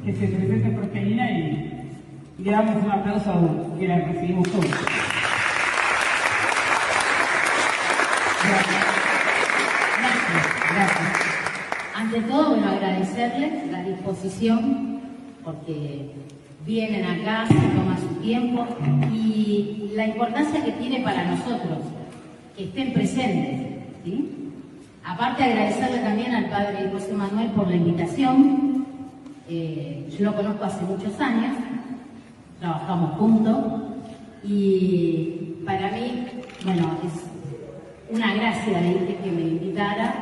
que se presente Jorgelina y le damos un aplauso que la recibimos todos. Gracias. Ante todo, bueno, agradecerles la disposición, porque vienen acá, se toman su tiempo y la importancia que tiene para nosotros que estén presentes, ¿sí? Aparte, agradecerle también al padre José Manuel por la invitación. Yo lo conozco hace muchos años, trabajamos juntos y para mí, bueno, es una gracia de que me invitara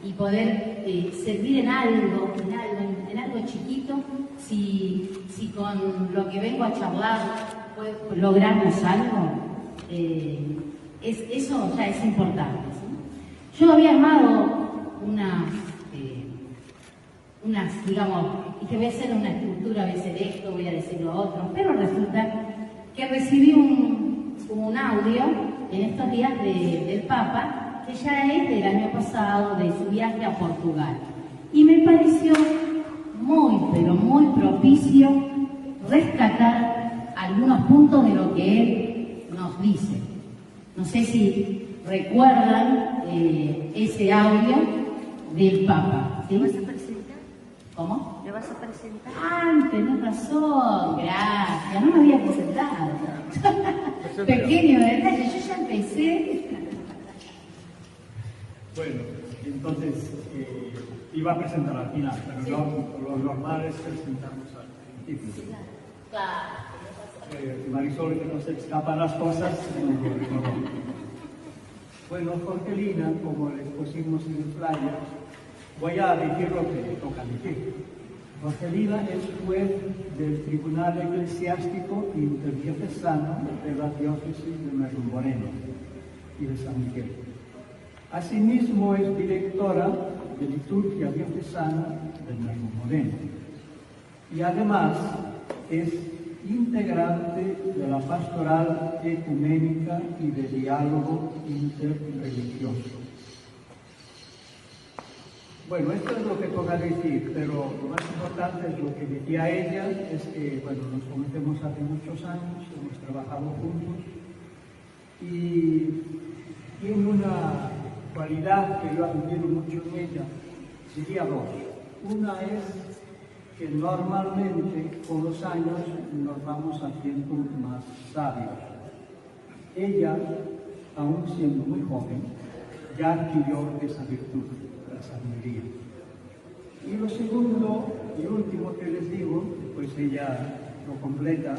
y poder servir en algo chiquito, si con lo que vengo a charlar pues, logramos algo, eso ya es importante, ¿sí? Yo había armado digamos, dije voy a hacer una estructura, voy a hacer esto, voy a decir lo otro, pero resulta que recibí un audio en estos días del Papa, que ya es del año pasado, de su viaje a Portugal. Y me pareció muy, pero muy propicio rescatar algunos puntos de lo que él nos dice. No sé si recuerdan ese audio del Papa, ¿sí? ¿Le vas a presentar? ¿Cómo? ¿Le vas a presentar? Ah, tenés razón, gracias, no me había presentado. Pequeño detalle, yo ya empecé. Bueno, entonces iba a presentar al final, pero Sí. lo normal es presentarnos al principio. Claro. Marisol, que no se escapan las cosas, no. Bueno, Jorgelina, como les pusimos en el flyer, voy a decir lo que toca decir. Jorgelina es juez del Tribunal Eclesiástico Interdiocesano de la Diócesis de Merlo Moreno y de San Miguel. Asimismo es directora de Liturgia Diocesana del Merlo Moreno y además es integrante de la Pastoral Ecuménica y de Diálogo Interreligioso. Bueno, esto es lo que toca decir, pero lo más importante es lo que decía ella, es que, bueno, nos conocemos hace muchos años, hemos trabajado juntos y tiene una cualidad que yo admiro mucho en ella, diría dos. Una es que normalmente con los años nos vamos haciendo más sabios. Ella, aún siendo muy joven, ya adquirió esa virtud, la sabiduría. Y lo segundo y último que les digo, pues ella lo completa,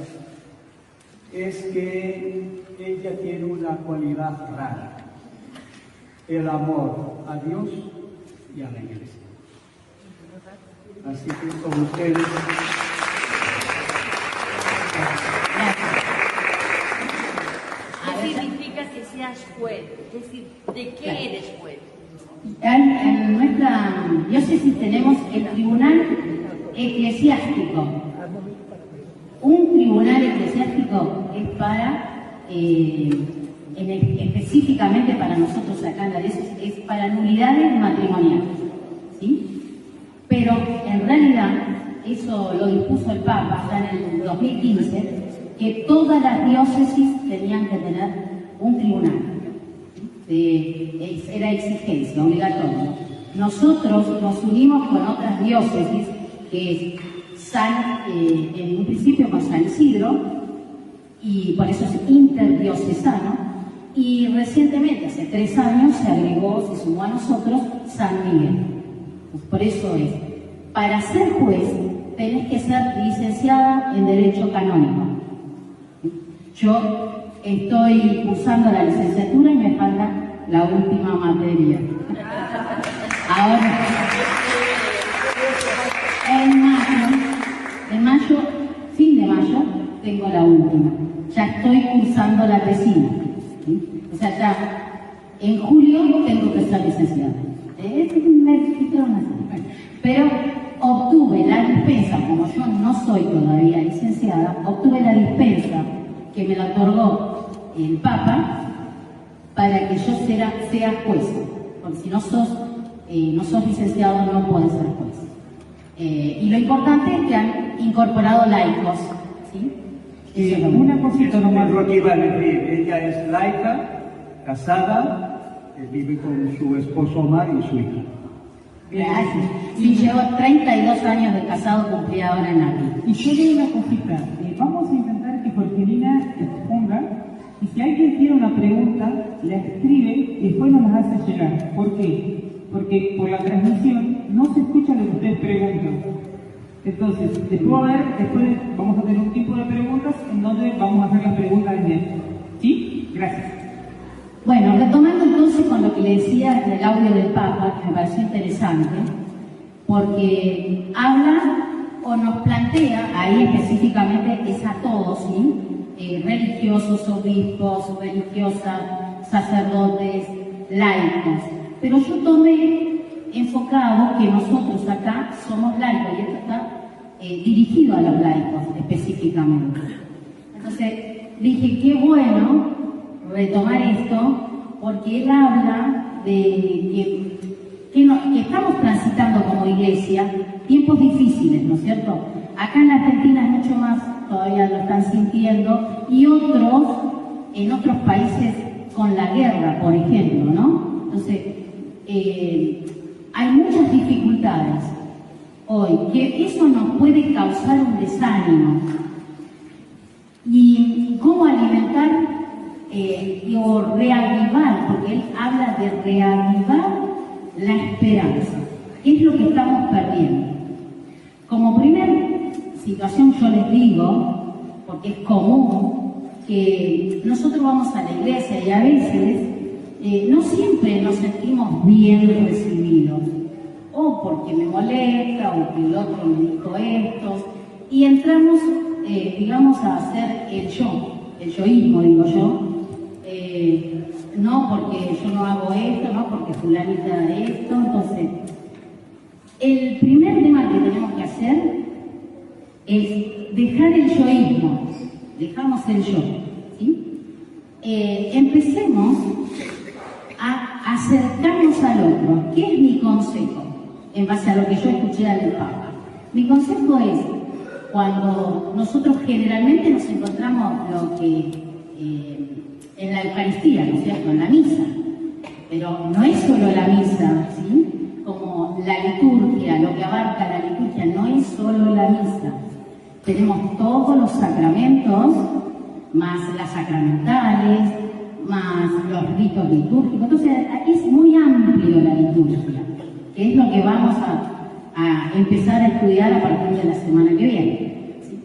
es que ella tiene una cualidad rara, el amor a Dios y a la Iglesia. Así que con ustedes. ¿Qué significa que seas juez? Es decir, ¿de qué eres juez? En nuestra diócesis tenemos el Tribunal Eclesiástico. Un tribunal eclesiástico es para, específicamente para nosotros acá en la diócesis, es para nulidades matrimoniales, ¿sí? Pero en realidad eso lo dispuso el Papa ya en el 2015, que todas las diócesis tenían que tener un tribunal. Era exigencia, obligatoria. Nosotros nos unimos con otras diócesis, que es en un principio con San Isidro, y por eso es interdiocesano, y recientemente, hace 3 años, se sumó a nosotros San Miguel. Por eso es, para ser juez tenés que ser licenciada en Derecho Canónico. Yo estoy cursando la licenciatura y me falta la última materia. Ahora, en mayo, fin de mayo, tengo la última. Ya estoy cursando la tesina, ¿sí? O sea, ya en julio tengo que ser licenciada. Pero obtuve la dispensa, como yo no soy todavía licenciada, obtuve la dispensa que me la otorgó el Papa para que yo sea jueza, porque si no sos licenciado no puedes ser juez. Y lo importante es que han incorporado laicos, ¿sí? Una cosita nomás. Es lo que iba a decir, ella es laica, casada, vive con su esposo Omar y su hija. Gracias. Sí, llevo 32 años de casado, cumplí ahora en abril. Y solo una cosita, vamos a intentar que Jorgelina exponga, y si alguien tiene una pregunta, la escribe y después nos las hace llegar. ¿Por qué? Porque por la transmisión no se escucha lo que ustedes preguntan. Entonces, después vamos a tener un tiempo de preguntas en donde vamos a hacer las preguntas en él. ¿Sí? Gracias. Bueno, retomando entonces con lo que le decía del audio del Papa, que me pareció interesante, porque habla o nos plantea, ahí específicamente es a todos, ¿sí? Religiosos, obispos, religiosas, sacerdotes, laicos. Pero yo tomé enfocado que nosotros acá somos laicos y esto está dirigido a los laicos específicamente. Entonces dije, qué bueno retomar esto, porque él habla de que estamos transitando como iglesia tiempos difíciles, ¿no es cierto? Acá en la Argentina es mucho más, todavía lo están sintiendo, y en otros países con la guerra, por ejemplo, ¿no? Entonces, hay muchas dificultades hoy, que eso nos puede causar un desánimo. ¿Y cómo alimentar o reavivar? Porque él habla de reavivar la esperanza. ¿Qué es lo que estamos perdiendo? Como primera situación yo les digo, porque es común, que nosotros vamos a la iglesia y a veces no siempre nos sentimos bien recibidos, o porque me molesta, o que el otro me dijo esto, y entramos, digamos, a hacer el yoísmo, digo yo, no porque yo no hago esto, no porque fulanita de esto. Entonces, el primer tema que tenemos que hacer es dejar el yoísmo, dejamos el yo, ¿sí? Empecemos a acercarnos al otro. ¿Qué es mi consejo? En base a lo que yo escuché del Papa. Mi consejo es, cuando nosotros generalmente nos encontramos lo que en la Eucaristía, ¿no es cierto?, en la misa, pero no es solo la misa, ¿sí? Como la liturgia, lo que abarca la liturgia, no es solo la misa. Tenemos todos los sacramentos, más las sacramentales, más los ritos litúrgicos. Entonces, aquí es muy amplio la liturgia, que es lo que vamos a empezar a estudiar a partir de la semana que viene. ¿Sí?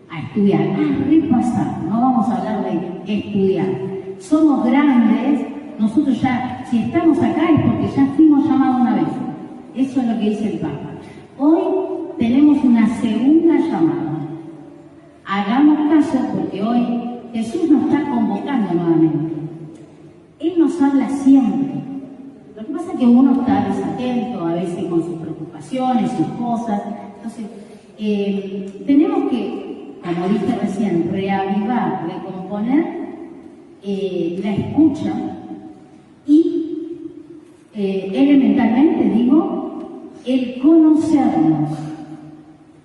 A estudiar, a repasar, no vamos a hablar de estudiar. Somos grandes, nosotros ya, si estamos acá es porque ya fuimos llamados una vez. Eso es lo que dice el Papa. Hoy tenemos una segunda llamada. Hagamos caso porque hoy Jesús nos está convocando nuevamente. Él nos habla siempre. Lo que pasa es que uno está desatento, a veces con sus preocupaciones, sus cosas. Entonces, tenemos que, como dije recién, reavivar, recomponer la escucha y, elementalmente digo, el conocernos.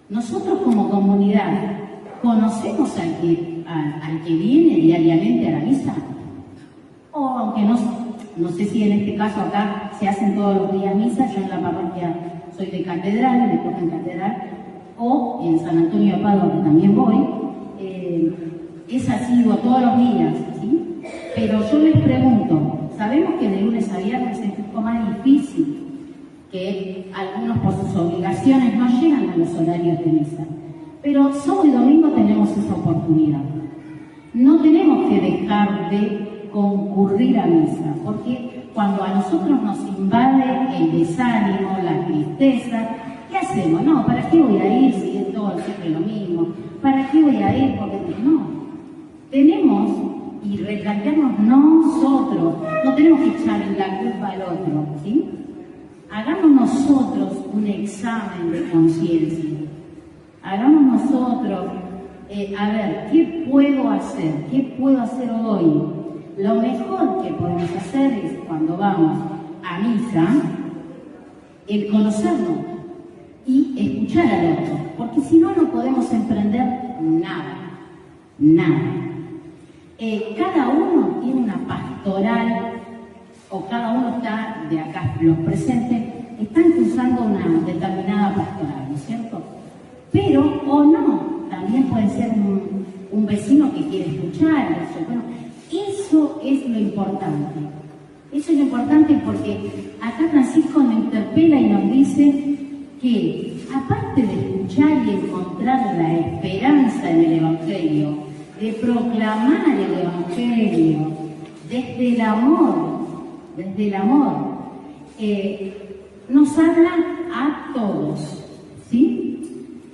Nosotros como comunidad, ¿conocemos al que viene diariamente a la misa? O aunque no sé si en este caso acá se hacen todos los días misas, yo en la parroquia soy de catedral, me toca en catedral, o en San Antonio de Padua, que también voy, es así, todos los días, ¿sí? Pero yo les pregunto, sabemos que de lunes a viernes es un poco más difícil, que algunos por sus obligaciones no llegan a los horarios de misa, pero sábado y domingo tenemos esa oportunidad. No tenemos que dejar de concurrir a misa, porque cuando a nosotros nos invade el desánimo, la tristeza, ¿qué hacemos? No, ¿para qué voy a ir si es todo siempre lo mismo? ¿Para qué voy a ir? Porque no. Tenemos y replantearnos nosotros, no tenemos que echarle la culpa al otro, ¿sí? Hagamos nosotros un examen de conciencia. Hagamos nosotros, a ver, ¿qué puedo hacer? ¿Qué puedo hacer hoy? Lo mejor que podemos hacer es, cuando vamos a misa, el conocernos. y escuchar al otro, porque si no, no podemos emprender nada. Cada uno tiene una pastoral, o cada uno está, de acá, los presentes, están cruzando una determinada pastoral, ¿no es cierto? Pero, o no, también puede ser un vecino que quiere escuchar, eso. Bueno, eso es lo importante. Eso es lo importante porque acá Francisco nos interpela y nos dice que, aparte de escuchar y encontrar la esperanza en el Evangelio, de proclamar el Evangelio desde el amor, nos habla a todos, ¿sí?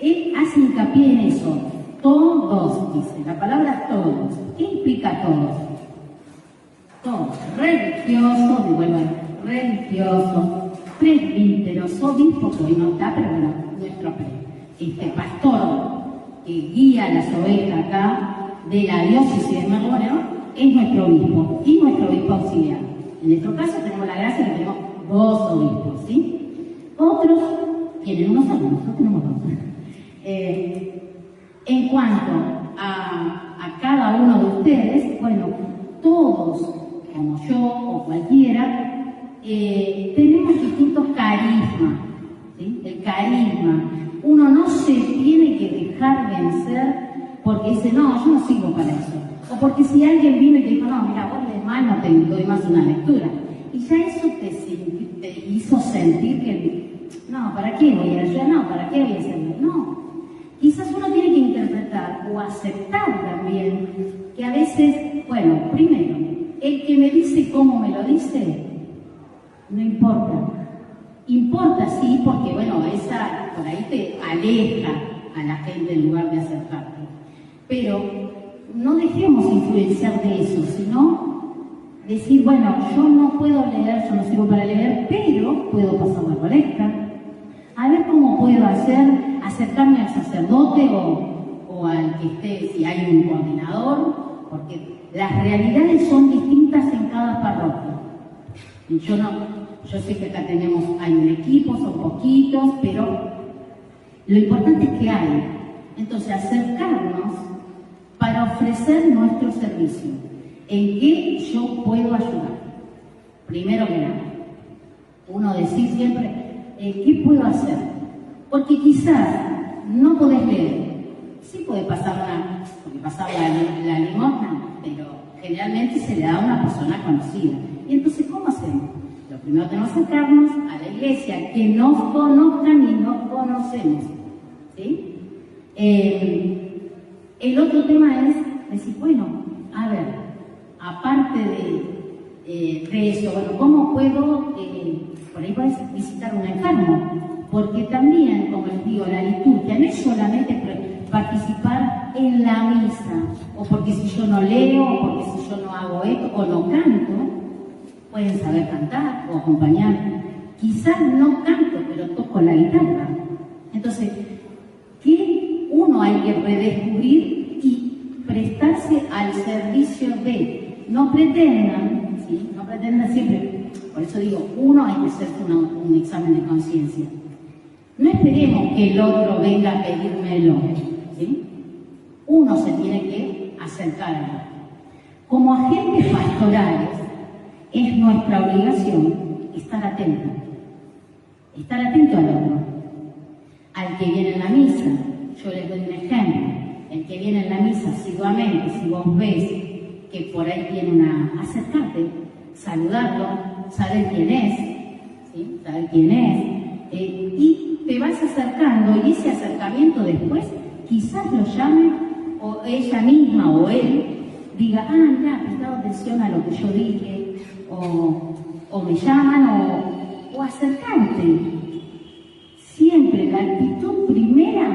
Él hace hincapié en eso, todos, dice, la palabra todos. ¿Qué implica todos? Todos, religiosos, presbíteros, obispos, que hoy no está, pero bueno, nuestro pastor que guía las ovejas acá de la diócesis de Merlo Moreno es nuestro obispo y nuestro obispo auxiliar. En nuestro caso tenemos la gracia de que tenemos 2 obispos, ¿sí? Otros tienen unos años, nosotros tenemos 2. En cuanto a cada uno de ustedes, bueno, todos, como yo o cualquiera, tenemos distintos carismas, ¿sí? El carisma. Uno no se tiene que dejar vencer porque dice, no, yo no sirvo para eso. O porque si alguien vino y te dijo, no, mira, vos lees mal, no te doy más una lectura. Y ya eso te hizo sentir que, no, ¿para qué voy a ayudar? No, ¿para qué voy a hacerlo? No. Quizás uno tiene que interpretar o aceptar también que a veces, bueno, primero, el que me dice cómo me lo dice, no importa. Importa sí, porque bueno, esa por ahí te aleja a la gente en lugar de acercarte. Pero no dejemos influenciar de eso, sino decir, bueno, yo no puedo leer, yo no sirvo para leer, pero puedo pasar la colecta. A ver cómo puedo acercarme al sacerdote o al que esté, si hay un coordinador, porque las realidades son distintas en cada parroquia. Y yo sé que acá hay un equipo, son poquitos, pero lo importante es que hay. Entonces, acercarnos para ofrecer nuestro servicio. ¿En qué yo puedo ayudar? Primero que nada, uno decir siempre, ¿qué puedo hacer? Porque quizás no podés leer. Sí puede pasar la limosna, pero generalmente se le da a una persona conocida. Y entonces, ¿cómo hacemos? Lo primero tenemos que acercarnos a la iglesia, que nos conozcan y nos conocemos. ¿Sí? El otro tema es decir, bueno, a ver, aparte de eso, bueno, ¿cómo puedo, por ahí puedes visitar un enfermo? Porque también, como les digo, la liturgia no es solamente participar en la misa, o porque si yo no leo, o porque si yo no hago esto, o no canto, pueden saber cantar o acompañar. Quizás no canto, pero toco la guitarra. Entonces, ¿qué uno hay que redescubrir y prestarse al servicio de? No pretendan, ¿sí? No pretendan siempre, por eso digo, uno hay que hacerse un examen de conciencia. No esperemos que el otro venga a pedírmelo, ¿sí? Uno se tiene que acercar a él. Como agentes pastorales, es nuestra obligación estar atento al otro, al que viene en la misa. Yo les doy un ejemplo, el que viene en la misa asiduamente, si vos ves que por ahí viene acercarte, saludarlo, saber quién es, ¿sí? Saber quién es, y te vas acercando, y ese acercamiento después quizás lo llame, o ella misma o él diga, mira, prestado atención a lo que yo dije, o me llaman, o acercarte. Siempre la actitud primera,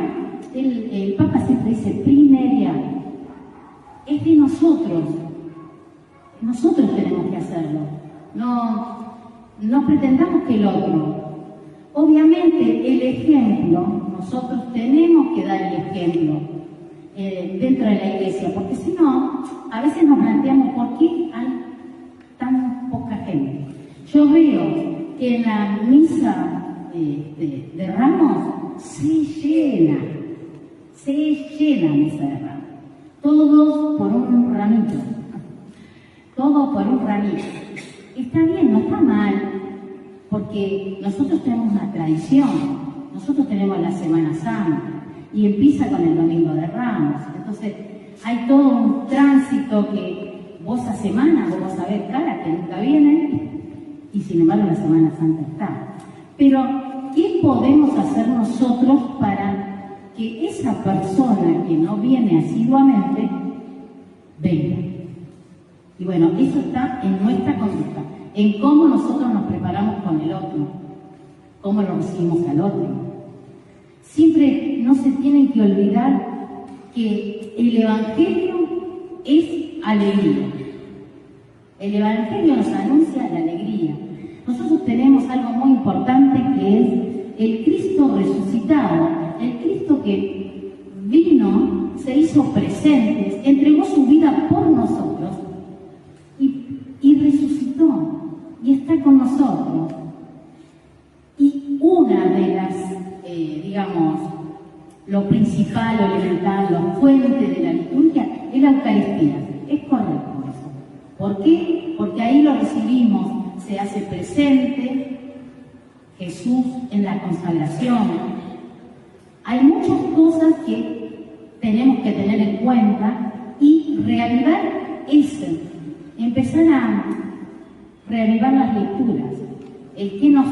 el Papa siempre dice primera, es de nosotros. Nosotros tenemos que hacerlo. No pretendamos que el otro. Obviamente el ejemplo, nosotros tenemos que dar el ejemplo dentro de la iglesia, porque si no, a veces nos planteamos por qué hay tan poca gente. Yo veo que en la misa de ramos, se llena mesa de ramos. Todos por un ramito. Todo por un ramito. Está bien, no está mal, porque nosotros tenemos una tradición, nosotros tenemos la Semana Santa y empieza con el Domingo de Ramos. Entonces, hay todo un tránsito que vos a semana, vos vas a ver caras que nunca vienen y sin embargo la Semana Santa está. Pero, ¿qué podemos hacer nosotros para que esa persona que no viene asiduamente venga? Y bueno, eso está en nuestra conducta, en cómo nosotros nos preparamos con el otro, cómo lo recibimos al otro. Siempre no se tienen que olvidar que el Evangelio es alegría. El Evangelio nos anuncia la alegría. Nosotros tenemos algo muy importante que es el Cristo resucitado, el Cristo que vino, se hizo presente, entregó su vida por nosotros y resucitó y está con nosotros. Y una de las, lo principal, lo elemental, lo fuente de la liturgia es la Eucaristía. Es correcto eso. ¿Por qué? Porque ahí lo recibimos, se hace presente Jesús en la consagración. Hay muchas cosas que tenemos que tener en cuenta y reavivar eso. Empezar a reavivar las lecturas. ¿Qué nos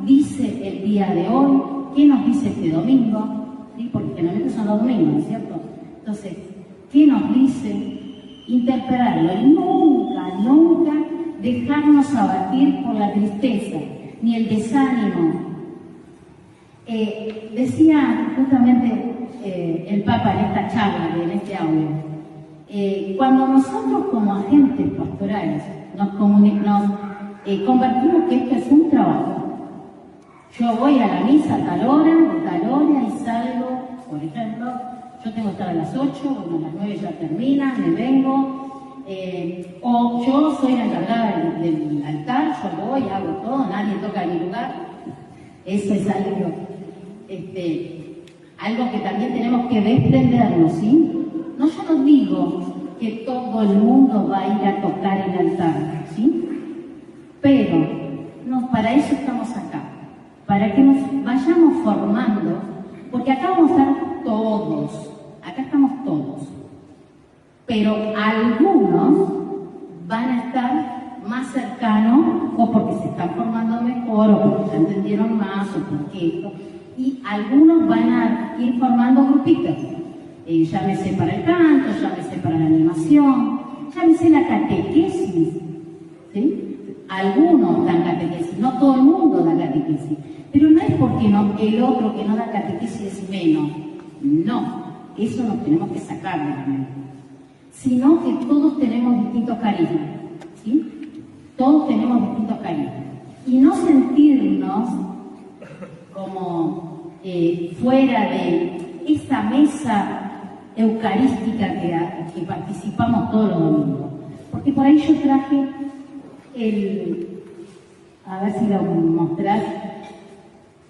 dice el día de hoy? ¿Qué nos dice este domingo? ¿Sí? Porque generalmente son los domingos, ¿no es cierto? Entonces, ¿qué nos dice? Interpretarlo y nunca dejarnos abatir por la tristeza, ni el desánimo. Decía justamente el Papa en esta charla, en este audio, cuando nosotros como agentes pastorales nos convertimos que esto es un trabajo. Yo voy a la misa a tal hora y salgo, por ejemplo, yo tengo que estar a las 8, bueno, a las 9 ya termina, me vengo, o yo soy la encargada del altar, yo voy, hago todo, nadie toca mi lugar. Eso es algo que también tenemos que desprendernos, ¿sí? No, yo no digo que todo el mundo va a ir a tocar el altar, ¿sí? Pero para eso estamos acá, para que nos vayamos formando, porque acá vamos a estar todos, acá estamos todos, pero algunos van a estar más cercanos o porque se están formando mejor o porque ya entendieron más o porque esto, y algunos van a ir formando grupitos. Llámese para el canto, llámese para la animación, llámese la catequesis, ¿sí? Algunos dan catequesis, no todo el mundo da catequesis, pero no es porque el otro que no da catequesis es menos, no, eso nos tenemos que sacar de la mente, sino que todos tenemos distintos carismas, ¿sí? Todos tenemos distintos carismas, y no sentirnos como fuera de esa mesa eucarística que participamos todos los domingos. Porque por ahí yo traje a ver si lo mostrás,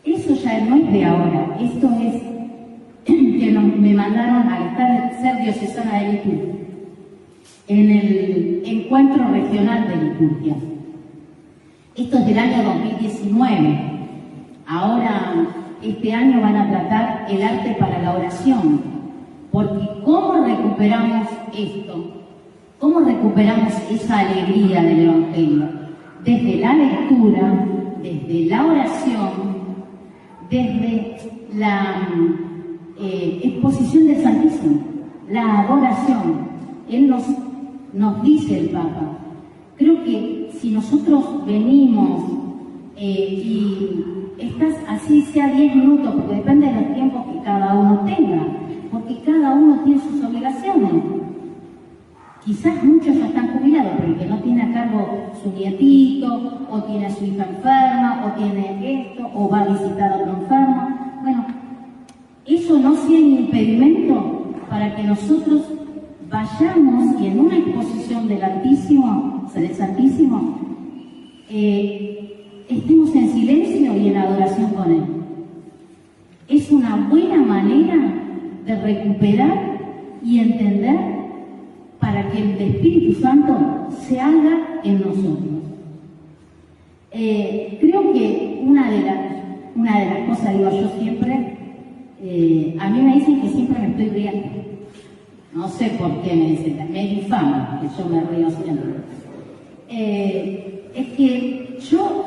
eso ya no es de ahora, esto es que me mandaron a ser diocesana de liturgia, en el encuentro regional de liturgia. Esto es del año 2019, ahora este año van a tratar el arte para la oración, porque ¿cómo recuperamos esto? ¿Cómo recuperamos esa alegría del Evangelio? Desde la lectura, desde la oración, desde la exposición del Santísimo, la adoración. Él nos dice el Papa. Creo que si nosotros venimos y estás así sea 10 minutos, porque depende de los tiempos que cada uno tenga, porque cada uno tiene sus obligaciones. Quizás muchos ya están jubilados, pero el que no tiene a cargo su nietito, o tiene a su hija enferma, o tiene esto, o va a visitar a otro enfermo. Bueno, eso no sea un impedimento para que nosotros vayamos y en una exposición del Santísimo, estemos en silencio y en adoración con con él. Es una buena manera de recuperar y entender para que el Espíritu Santo se haga en nosotros. Creo que una de las cosas, digo yo siempre, a mí me dicen que siempre me estoy riendo. No sé por qué me dicen, me difaman, que yo me río siempre. Es que yo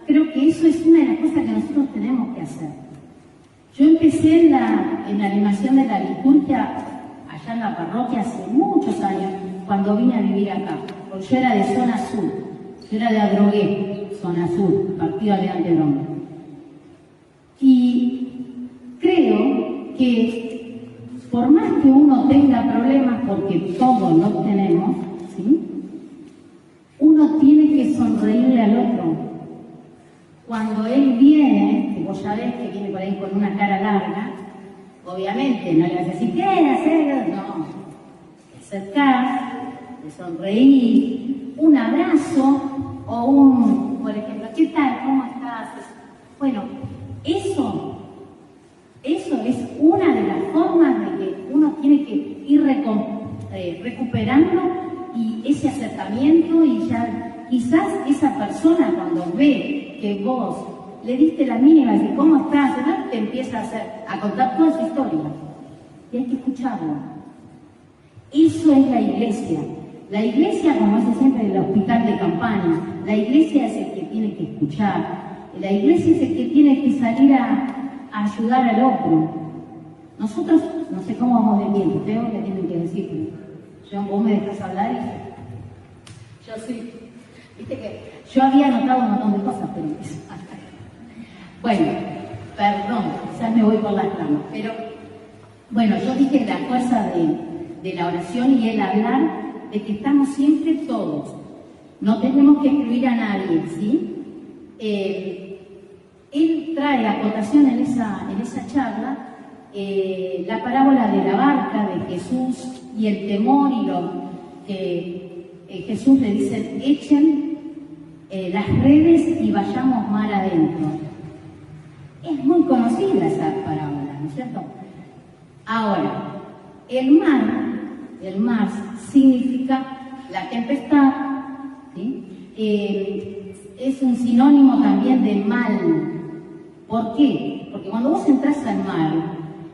creo que eso es una de las cosas que nosotros tenemos que hacer. Yo empecé en la animación de la liturgia allá en la parroquia hace muchos años, cuando vine a vivir acá, porque yo era de zona sur, yo era de Adrogué, zona sur, partido Almirante Brown. Y creo que por más que uno tenga problemas, porque todos los tenemos, ¿sí?, uno tiene que sonreírle al otro. Cuando él viene, que vos ya ves que viene por ahí con una cara larga, obviamente no le vas a decir, ¿qué hacer? No, te acercás, te sonreís, un abrazo o por ejemplo, ¿qué tal? ¿Cómo estás? Bueno, eso es una de las formas de que uno tiene que ir recuperando y ese acercamiento, y ya quizás esa persona cuando ve que vos le diste la mínima y ¿cómo estás?, te empieza a contar toda su historia y hay que escucharlo. Eso es la iglesia. La iglesia, como hace siempre el hospital de campaña, la iglesia es el que tiene que escuchar, la iglesia es el que tiene que salir a ayudar al otro. Nosotros, no sé cómo vamos de tiempo, creo que tienen que decir, vos me dejas hablar y yo sí, viste que yo había anotado un montón de cosas, pero bueno, perdón, quizás me voy por las ramas, pero bueno, yo dije la fuerza de la oración y el hablar de que estamos siempre todos, no tenemos que excluir a nadie, ¿sí? Él trae a cotación en esa charla la parábola de la barca de Jesús y el temor y lo que Jesús le dice, echen las redes y vayamos mar adentro. Es muy conocida esa parábola, ¿no es cierto? Ahora, el mar significa la tempestad, ¿sí? Es un sinónimo también de mal. ¿Por qué? Porque cuando vos entras al mar,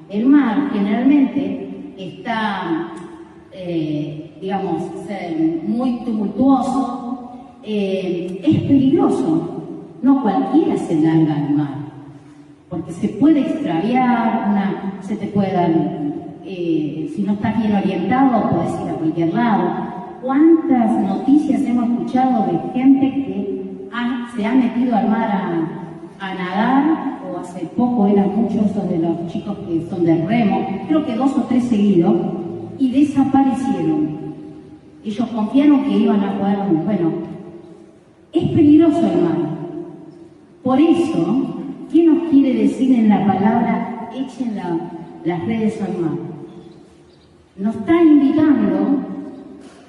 el mar generalmente está, digamos, muy tumultuoso, es peligroso. No cualquiera se larga al mar, porque se puede extraviar, se te puede dar, si no estás bien orientado, podés ir a cualquier lado. ¿Cuántas noticias hemos escuchado de gente que se ha metido al mar a nadar? O hace poco eran muchos de los chicos que son de remo, creo que 2 o 3 seguidos, y desaparecieron. Ellos confiaron que iban a poder, bueno, es peligroso el mar. Por eso, ¿qué nos quiere decir en la palabra echen las redes al mar? Nos está invitando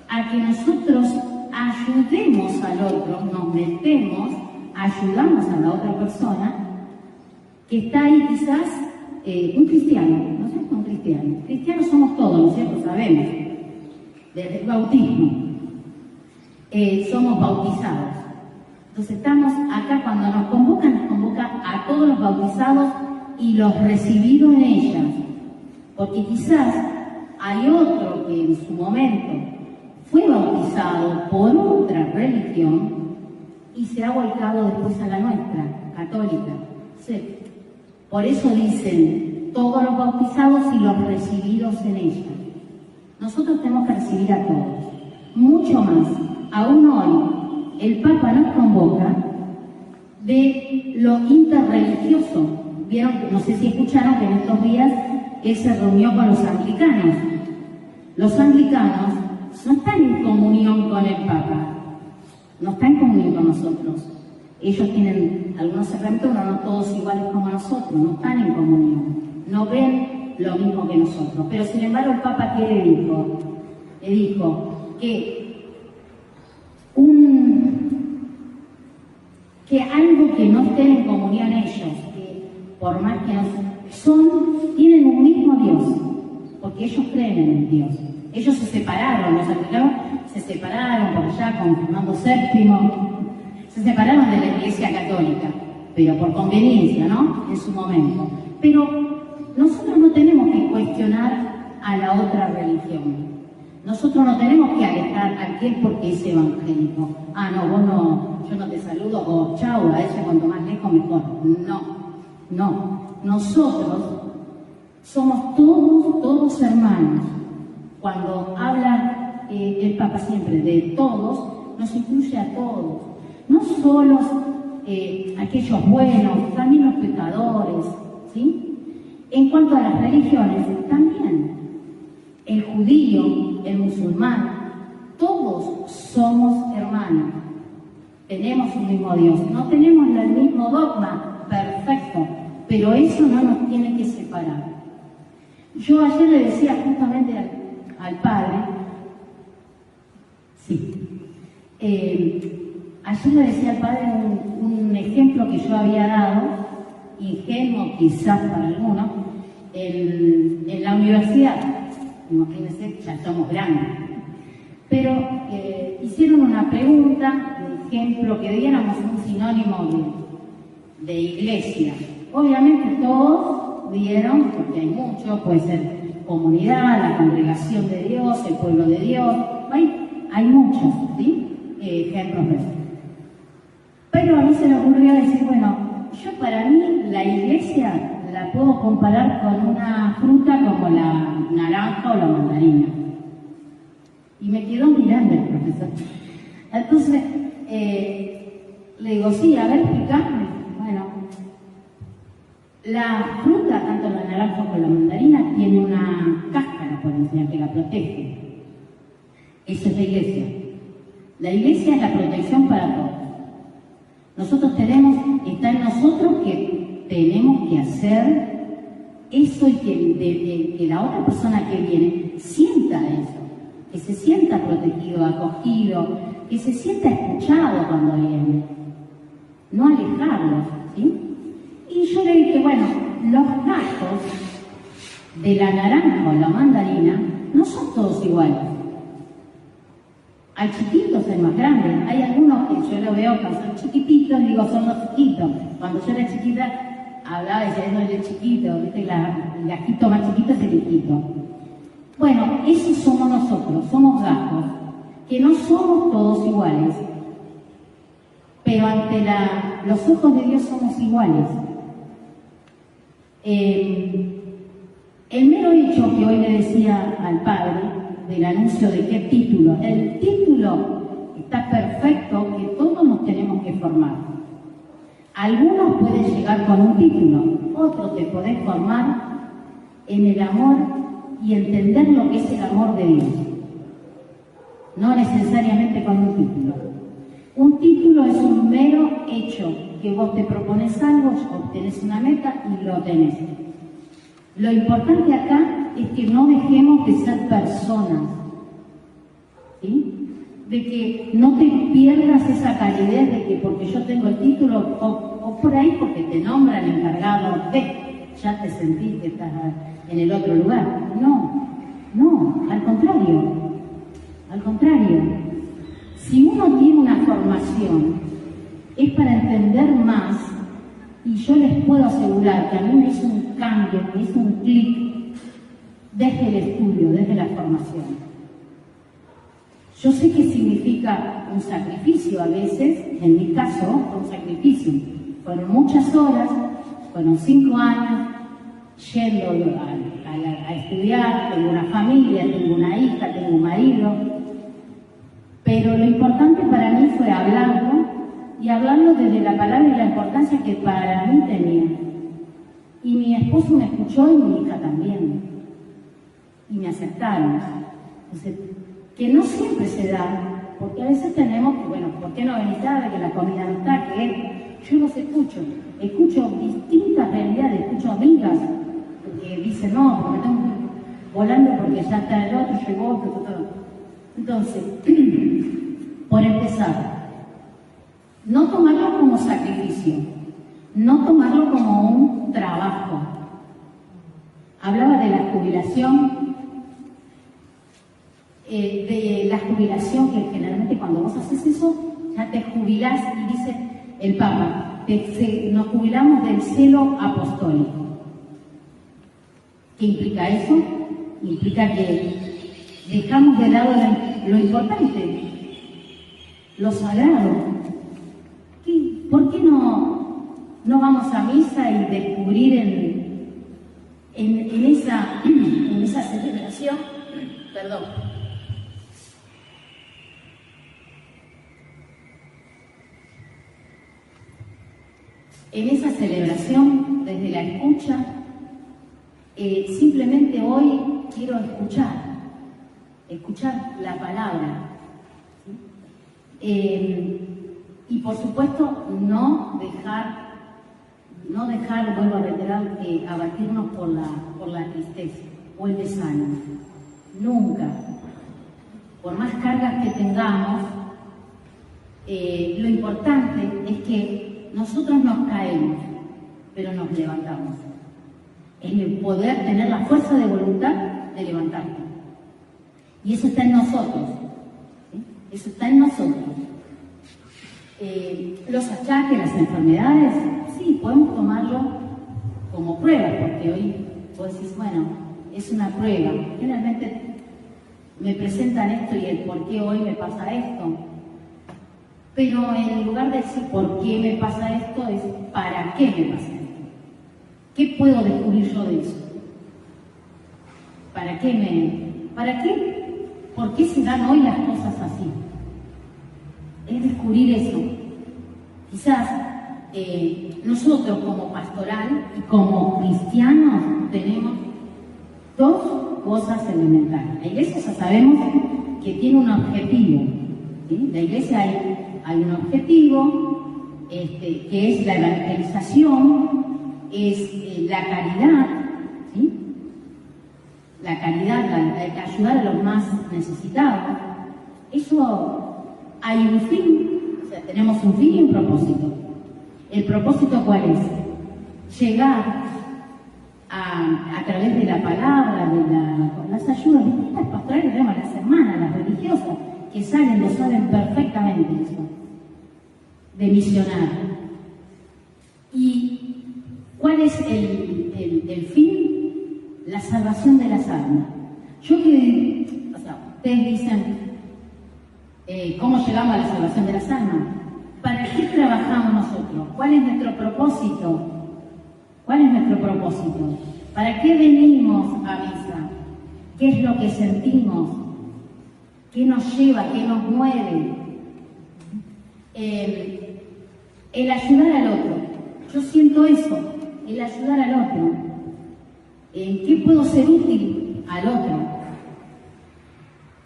a que nosotros ayudemos al otro, nos metemos, ayudamos a la otra persona que está ahí quizás, un cristiano, ¿no es cierto? Un cristiano. Cristianos somos todos, ¿no es cierto? Sabemos, desde el bautismo. Somos bautizados. Entonces estamos acá, cuando nos convoca a todos los bautizados y los recibidos en ellas. Porque quizás hay otro que en su momento fue bautizado por otra religión y se ha volcado después a la nuestra, católica. Sí. Por eso dicen, todos los bautizados y los recibidos en ella. Nosotros tenemos que recibir a todos. Mucho más, aún hoy, el Papa nos convoca de lo interreligioso. Vieron, no sé si escucharon que en estos días él se reunió con los anglicanos. Los anglicanos no están en comunión con el Papa, no están en comunión con nosotros. Ellos tienen algunos sacramentos, pero no todos iguales como nosotros, no están en comunión, no ven lo mismo que nosotros. Pero sin embargo el Papa, ¿qué le dijo? Le dijo que algo que no estén en comunión ellos, que por más que no tienen un mismo Dios, porque ellos creen en el Dios. Ellos se separaron, los anglicanos se separaron por allá con Fernando VII, se separaron de la Iglesia Católica, pero por conveniencia, ¿no? En su momento. Pero nosotros no tenemos que cuestionar a la otra religión. Nosotros no tenemos que alejar a aquel porque es evangélico. Ah, no, vos no, yo no te saludo, o chau, a ella cuanto más lejos mejor. No. Nosotros somos todos hermanos. Cuando habla el Papa siempre de todos, nos incluye a todos. No solo aquellos buenos, también los pecadores, ¿sí? En cuanto a las religiones, también el judío, el musulmán, todos somos hermanos. Tenemos un mismo Dios, no tenemos el mismo dogma, perfecto, pero eso no nos tiene que separar. Yo ayer le decía justamente al padre, ayer le decía al padre un ejemplo que yo había dado, ingenuo quizás para algunos, en la universidad. Imagínense, ya estamos grandes. Pero hicieron una pregunta, de ejemplo, que diéramos un sinónimo de iglesia. Obviamente todos dieron, porque hay mucho, puede ser comunidad, la congregación de Dios, el pueblo de Dios, hay muchos, ¿sí? Ejemplos de eso. Pero a mí se me ocurrió decir, bueno, yo para mí la iglesia la puedo comparar con una fruta como la naranja o la mandarina. Y me quedó mirando el profesor. Entonces, le digo, sí, a ver, explícame. Bueno, la fruta, tanto la naranja como la mandarina, tiene una cáscara por encima que la protege. Esa es la iglesia. La iglesia es la protección para todos. Nosotros está en nosotros que tenemos que hacer eso y que la otra persona que viene sienta eso, que se sienta protegido, acogido, que se sienta escuchado cuando viene, no alejarlos, ¿sí? Y yo le dije, bueno, los gajos de la naranja o la mandarina no son todos iguales. Hay chiquitos, hay más grandes. Hay algunos que yo lo veo que son chiquititos, digo, son los chiquitos. Cuando yo era chiquita, hablaba y decía, no es el chiquito, ¿viste? El gajito más chiquito es el hijito. Bueno, esos somos nosotros, somos gajos, que no somos todos iguales, pero ante los ojos de Dios somos iguales. El mero hecho que hoy le decía al padre, del anuncio de qué título. El título está perfecto, que todos nos tenemos que formar. Algunos pueden llegar con un título, otros te podés formar en el amor y entender lo que es el amor de Dios. No necesariamente con un título. Un título es un mero hecho, que vos te propones algo, obtenés una meta y lo tenés. Lo importante acá es que no dejemos de ser personas, ¿sí? De que no te pierdas esa calidez de que porque yo tengo el título o por ahí porque te nombran encargado ya te sentís que estás en el otro lugar. No, al contrario. Si uno tiene una formación es para entender más. Y yo les puedo asegurar que a mí me hizo un cambio, me hizo un clic desde el estudio, desde la formación. Yo sé que significa un sacrificio a veces, en mi caso fue un sacrificio. Fueron muchas horas, fueron 5 años yendo a estudiar, tengo una familia, tengo una hija, tengo un marido. Pero lo importante para mí fue hablarlo, y hablarlo desde la palabra y la importancia que para mí tenía. Y mi esposo me escuchó y mi hija también. Y me aceptaron. Entonces, que no siempre se da, porque a veces tenemos que, bueno, ¿por qué no venís tarde? Que la comida no está, que yo los escucho distintas realidades, escucho amigas que dicen, no, porque estamos volando porque ya está el otro, llegó otro. Entonces, por empezar, no tomarlo como sacrificio, no tomarlo como un trabajo. Hablaba de la jubilación, que generalmente cuando vos haces eso, ya te jubilás, y dice el Papa, nos jubilamos del celo apostólico. ¿Qué implica eso? Implica que dejamos de lado lo importante, lo sagrado. ¿Por qué no vamos a misa y descubrir en esa celebración, perdón, en esa celebración, desde la escucha, simplemente hoy quiero escuchar la palabra, ¿sí? Y por supuesto no dejar, vuelvo a reiterar, abatirnos por la tristeza o el desánimo. Nunca. Por más cargas que tengamos, lo importante es que nosotros nos caemos, pero nos levantamos. Es el poder tener la fuerza de voluntad de levantarte. Y eso está en nosotros. ¿Sí? Eso está en nosotros. Los achaques, las enfermedades, sí, podemos tomarlo como prueba, porque hoy vos decís, bueno, es una prueba. Generalmente me presentan esto y el por qué hoy me pasa esto. Pero en lugar de decir por qué me pasa esto, es para qué me pasa esto. ¿Qué puedo descubrir yo de eso? ¿Para qué? ¿Por qué se dan hoy las cosas así? Es descubrir eso. Quizás nosotros como pastoral y como cristianos tenemos dos cosas elementales. La iglesia ya sabemos que tiene un objetivo, ¿sí? La iglesia hay un objetivo que es la evangelización, es la caridad, ¿sí? La caridad, el ayudar a los más necesitados. Eso hay un fin, o sea, tenemos un fin y un propósito. ¿El propósito cuál es? Llegar a través de la palabra, de las ayudas distintas pastorales que tenemos, las hermanas, las religiosas, que lo saben perfectamente eso, de misionar. ¿Y cuál es el fin? La salvación de las almas. Ustedes dicen, ¿cómo llegamos a la salvación de las almas? ¿Para qué trabajamos nosotros? ¿Cuál es nuestro propósito? ¿Para qué venimos a misa? ¿Qué es lo que sentimos? ¿Qué nos lleva? ¿Qué nos mueve? El ayudar al otro. Yo siento eso, el ayudar al otro. ¿En qué puedo ser útil al otro?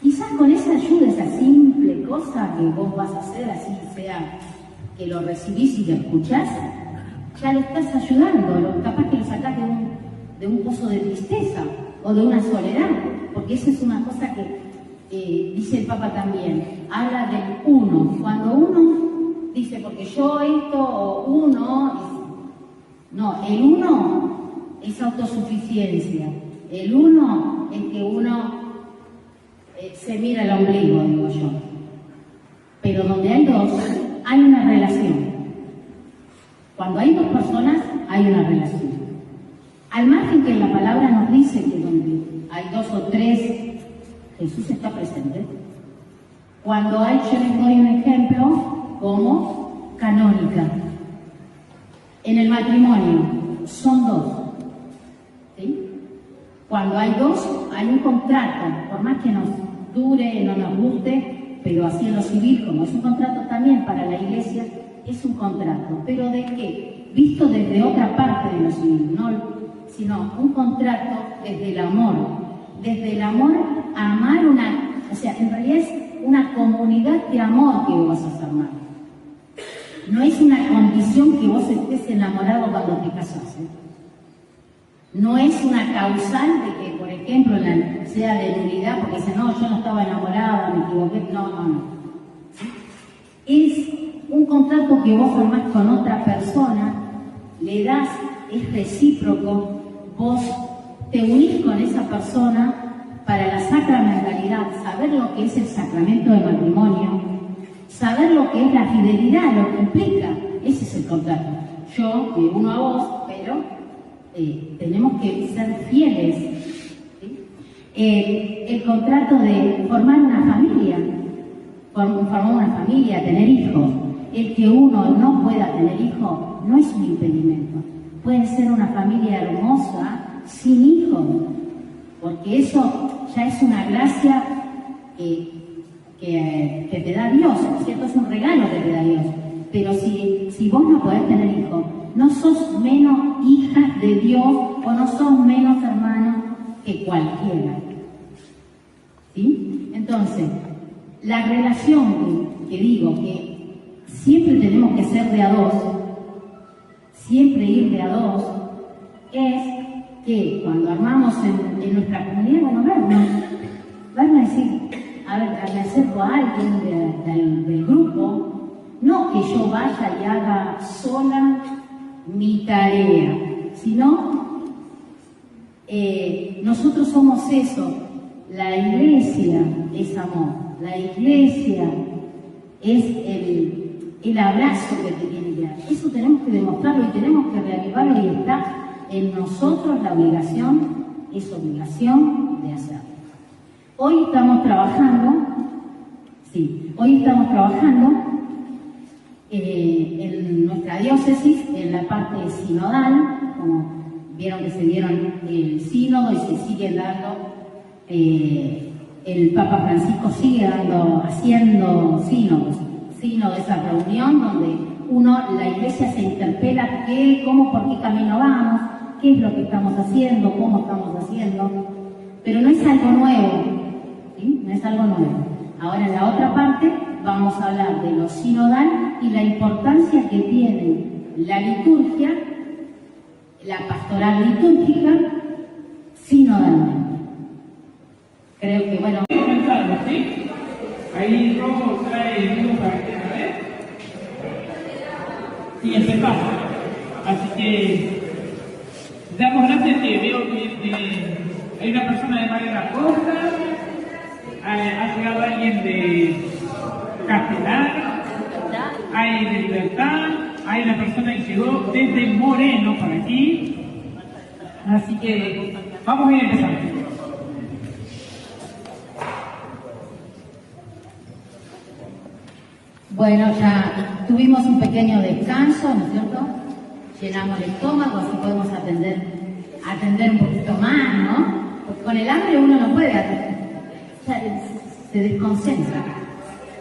Quizás con esa ayuda, esa simple cosa que vos vas a hacer, así sea que lo recibís y lo escuchás, ya lo estás ayudando, capaz que lo sacás de un pozo de tristeza o de una soledad, porque esa es una cosa que dice el Papa también, habla del uno. Cuando uno dice, porque yo esto o uno, no, el uno es autosuficiencia, el uno es que uno se mira el ombligo, digo yo. Pero donde hay dos, hay una relación. Cuando hay dos personas, hay una relación. Al margen que en la palabra nos dice que donde hay dos o tres, Jesús está presente. Cuando hay, yo les doy un ejemplo como canónica. En el matrimonio son dos. ¿Sí? Cuando hay dos, hay un contrato, por más que nos dure, no nos guste, pero así en lo civil, como es un contrato también para la iglesia, es un contrato. ¿Pero de qué? Visto desde otra parte de lo civil, sino un contrato desde el amor. Desde el amor a amar en realidad es una comunidad de amor que vos vas a formar. No es una condición que vos estés enamorado cuando te casás. No es una causal de que, por ejemplo, sea de nulidad, porque dice, no, yo no estaba enamorada, me equivoqué. No. Es un contrato que vos formás con otra persona le das, es recíproco, vos te unís con esa persona para la sacramentalidad, saber lo que es el sacramento de matrimonio, saber lo que es la fidelidad, lo que implica, ese es el contrato. Yo me uno a vos, pero tenemos que ser fieles. ¿Sí? El contrato de formar una familia, tener hijos. El que uno no pueda tener hijos no es un impedimento. Puede ser una familia hermosa sin hijos, porque eso ya es una gracia que te da Dios, ¿cierto? Es un regalo que te da Dios. Pero si vos no podés tener hijos, no sos menos hija de Dios o no sos menos hermano que cualquiera. ¿Sí? Entonces, la relación que digo que siempre tenemos que ser de a dos, siempre ir de a dos, es que cuando armamos en nuestra comunidad, bueno, vernos decir, a ver, me acerco a alguien del grupo, no que yo vaya y haga sola mi tarea, sino nosotros somos eso. La iglesia es amor, la iglesia es el abrazo que te tiene que dar. Eso tenemos que demostrarlo y tenemos que reavivarlo, y está en nosotros la obligación, es obligación de hacerlo. Hoy estamos trabajando en nuestra diócesis, en la parte sinodal, como vieron que se dieron el sínodo y se sigue dando, el Papa Francisco sigue haciendo sínodos, esa reunión donde la iglesia se interpela cómo, por qué camino vamos, qué es lo que estamos haciendo, cómo estamos haciendo, pero no es algo nuevo, ¿sí? No es algo nuevo. Ahora en la otra parte vamos a hablar de lo sinodal y la importancia que tiene la liturgia, la pastoral litúrgica, sinodalmente. Creo que, bueno... Comenzamos, ¿sí? Ahí Rojo trae el libro para que a ver. Y empezamos. Así que damos gracias que veo que hay una persona de María Costa, ha llegado alguien de Castelar, hay de Libertad, hay una persona que llegó desde Moreno para aquí. Así que vamos a ir empezando. Bueno, ya tuvimos un pequeño descanso, ¿no es cierto? Llenamos el estómago, así podemos atender un poquito más, ¿no? Porque con el hambre uno no puede atender, ya se desconcentra.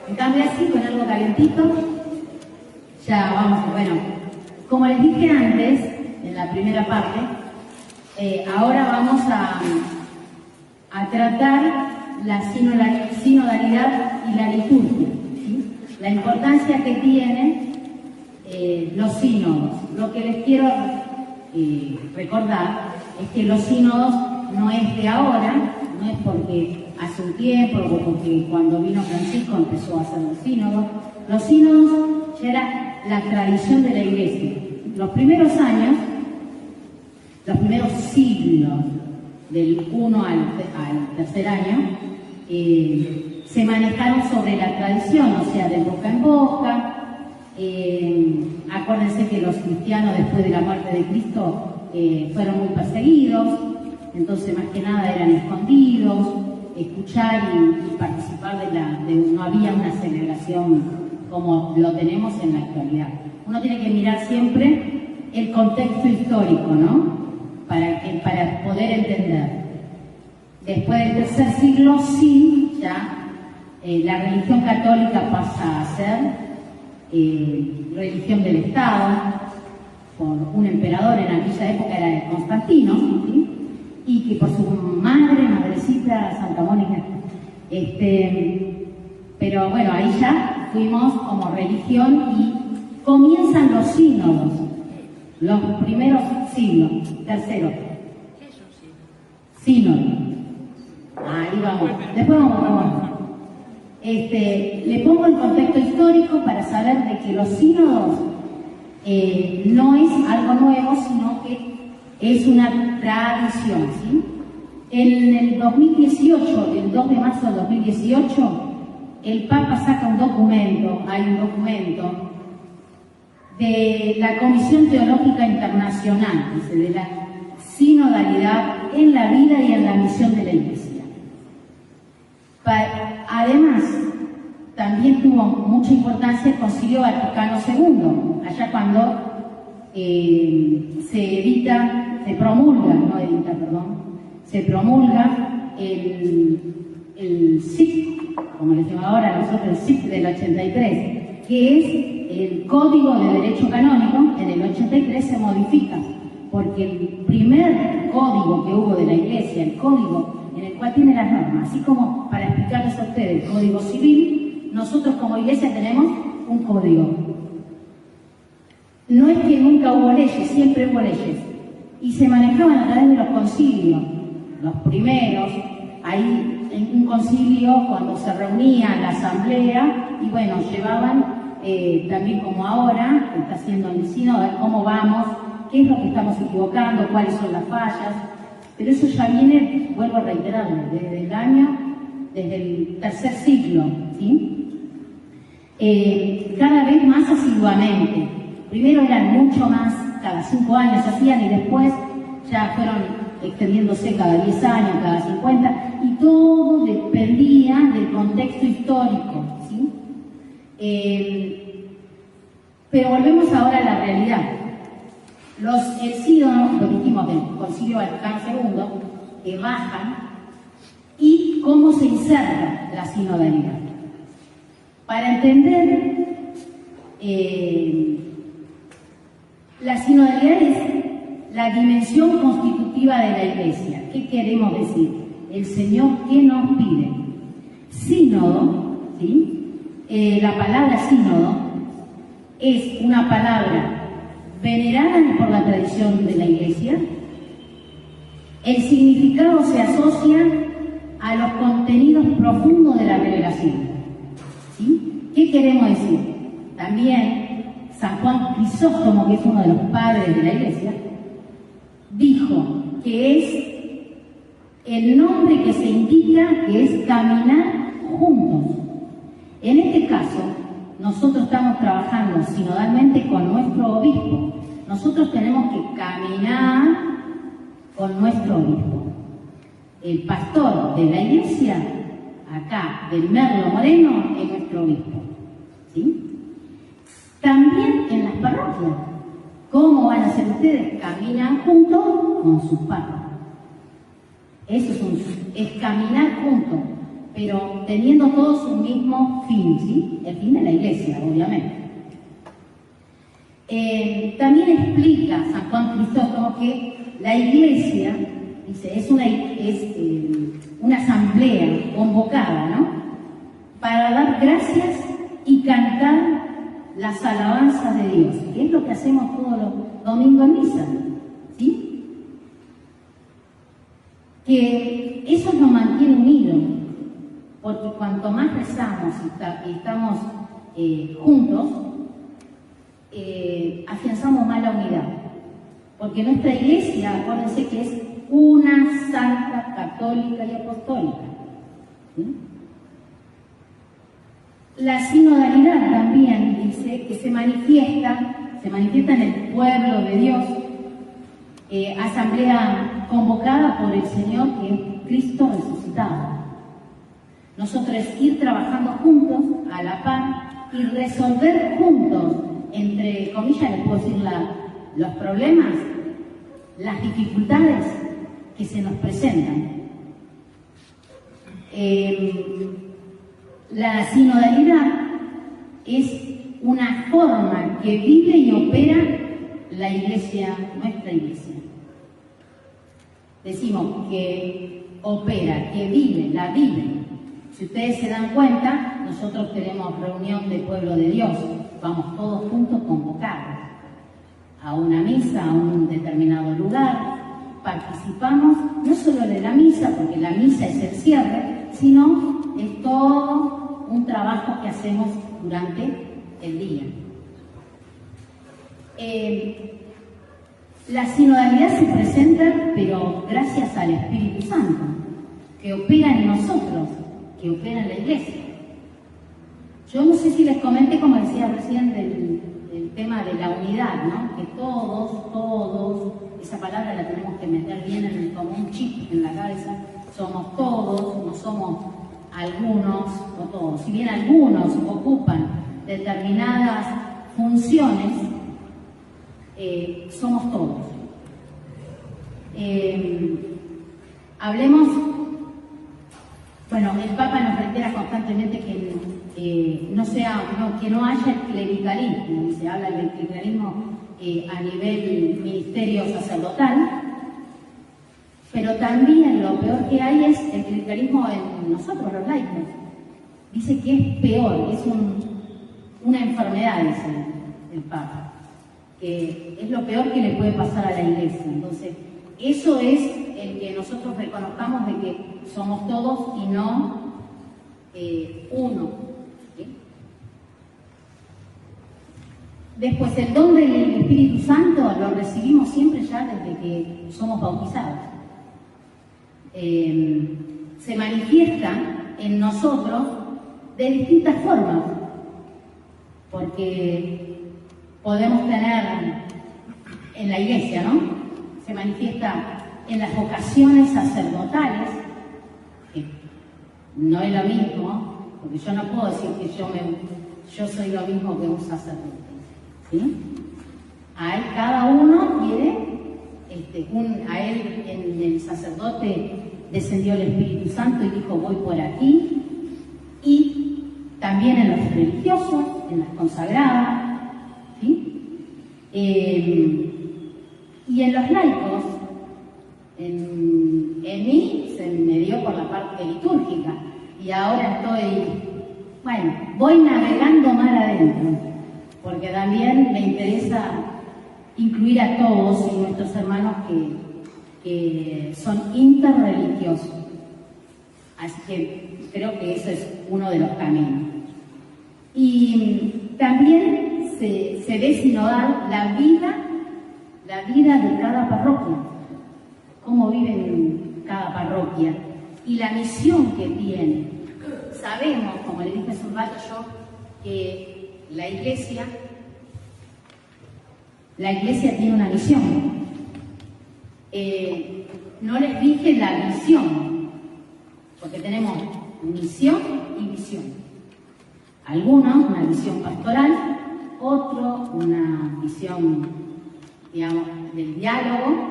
En cambio así, con algo calentito, ya vamos. Bueno, como les dije antes, en la primera parte, ahora vamos a tratar la sinodalidad y la liturgia. La importancia que tienen los sínodos. Lo que les quiero recordar es que los sínodos no es de ahora, no es porque hace un tiempo o porque cuando vino Francisco empezó a hacer los sínodos. Los sínodos ya era la tradición de la iglesia. Los primeros años, los primeros siglos, del 1 al tercer año, se manejaron sobre la tradición, o sea, de boca en boca. Acuérdense que los cristianos después de la muerte de Cristo fueron muy perseguidos, entonces más que nada eran escondidos, escuchar y participar no había una celebración como lo tenemos en la actualidad. Uno tiene que mirar siempre el contexto histórico, ¿no? Para poder entender. Después del tercer siglo, sí, ya la religión católica pasa a ser religión del Estado, por un emperador en aquella época era Constantino, ¿sí? Y que por su madrecita Santa Mónica, pero bueno, ahí ya fuimos como religión y comienzan los sínodos, los primeros siglos, tercero. Sínodo. Ahí vamos. Después vamos. Le pongo el contexto histórico para saber de que los sínodos no es algo nuevo, sino que es una tradición, ¿sí? En el 2018, el 2 de marzo del 2018, el Papa saca un documento, hay un documento de la Comisión Teológica Internacional, dice, de la sinodalidad en la vida y en la misión de la Iglesia. Además, también tuvo mucha importancia el Concilio Vaticano II, allá cuando se promulga el SIC, como le decimos ahora nosotros, el SIC del 83, que es el Código de Derecho Canónico. En el 83 se modifica, porque el primer código que hubo de la Iglesia, el código en el cual tiene las normas, así como para explicarles a ustedes el Código Civil, nosotros como Iglesia tenemos un código. No es que nunca hubo leyes, siempre hubo leyes, y se manejaban a través de los concilios, los primeros, ahí en un concilio cuando se reunía la asamblea, y bueno, llevaban también como ahora, que está haciendo el sínodo, a ver cómo vamos, qué es lo que estamos equivocando, cuáles son las fallas, pero eso ya viene, vuelvo a reiterarlo, desde el tercer siglo, ¿sí? Cada vez más asiduamente. Primero eran mucho más, cada 5 años hacían, y después ya fueron extendiéndose cada 10 años, cada 50, y todo dependía del contexto histórico, ¿sí? Pero volvemos ahora a la realidad. El sínodo, lo dijimos del Concilio Vaticano II, que bajan, y cómo se inserta la sinodalidad. Para entender, la sinodalidad es la dimensión constitutiva de la Iglesia. ¿Qué queremos decir? El Señor, ¿qué nos pide? Sínodo, ¿sí? La palabra sínodo es una palabra venerada por la tradición de la Iglesia. El significado se asocia a los contenidos profundos de la revelación, ¿sí? ¿Qué queremos decir? También San Juan Crisóstomo, que es uno de los padres de la Iglesia, dijo que es el nombre que se indica que es caminar juntos. En este caso, nosotros estamos trabajando sinodalmente con nuestro obispo. Nosotros tenemos que caminar con nuestro obispo. El pastor de la Iglesia, acá, del Merlo Moreno, es nuestro obispo, ¿sí? También en las parroquias. ¿Cómo van a hacer ustedes? Caminan juntos con sus párrocos. Eso es caminar juntos, pero teniendo todos un mismo fin, ¿sí? El fin de la Iglesia, obviamente. También explica San Juan Crisóstomo que la Iglesia, dice, es una asamblea convocada, ¿no? Para dar gracias y cantar las alabanzas de Dios, que es lo que hacemos todos los domingos en misa, ¿sí? Que eso nos mantiene unidos, porque cuanto más rezamos y estamos juntos, afianzamos más la unidad. Porque nuestra Iglesia, acuérdense que es una santa, católica y apostólica, ¿sí? La sinodalidad también dice que se manifiesta en el pueblo de Dios, asamblea convocada por el Señor, que es Cristo resucitado. Nosotros ir trabajando juntos, a la par, y resolver juntos, entre comillas, les puedo decir los problemas, las dificultades que se nos presentan. La sinodalidad es una forma que vive y opera la Iglesia, nuestra Iglesia. Decimos que opera, que vive, la vive. Si ustedes se dan cuenta, nosotros tenemos reunión de pueblo de Dios, vamos todos juntos convocados a una misa, a un determinado lugar, participamos no solo de la misa, porque la misa es el cierre, sino es todo un trabajo que hacemos durante el día. La sinodalidad se presenta, pero gracias al Espíritu Santo, que opera en nosotros, que opera en la Iglesia. Yo no sé si les comenté, como decía recién, del tema de la unidad, ¿no? Que todos, esa palabra la tenemos que meter bien como un chip en la cabeza. Somos todos, no somos algunos o todos. Si bien algunos ocupan determinadas funciones, somos todos. Hablemos, bueno, el Papa nos reitera constantemente que que no haya clericalismo, y se habla del clericalismo a nivel ministerio sacerdotal, pero también lo peor que hay es el clericalismo en nosotros, los laicos. Dice que es peor, es una enfermedad, dice el Papa, que es lo peor que le puede pasar a la Iglesia. Entonces, eso es el que nosotros reconozcamos de que somos todos y no uno. ¿Sí? Después, el don del Espíritu Santo lo recibimos siempre ya desde que somos bautizados. Se manifiesta en nosotros de distintas formas, porque podemos tener en la Iglesia, ¿no? Se manifiesta en las vocaciones sacerdotales, que no es lo mismo, porque yo no puedo decir que yo soy lo mismo que un sacerdote, ¿sí? Cada uno quiere, a él en el sacerdote descendió el Espíritu Santo y dijo voy por aquí, y también en los religiosos, en las consagradas, ¿sí? Y en los laicos, en mí se me dio por la parte litúrgica, y ahora voy navegando mar adentro, porque también me interesa incluir a todos y nuestros hermanos que son interreligiosos. Así que creo que eso es uno de los caminos. Y también se ve sinodal la vida de cada parroquia, cómo vive en cada parroquia y la misión que tiene. Sabemos, como le dije hace un rato yo, que la Iglesia tiene una misión. No les dije la visión, porque tenemos misión y visión. Algunos una visión pastoral, otro una visión, digamos, del diálogo,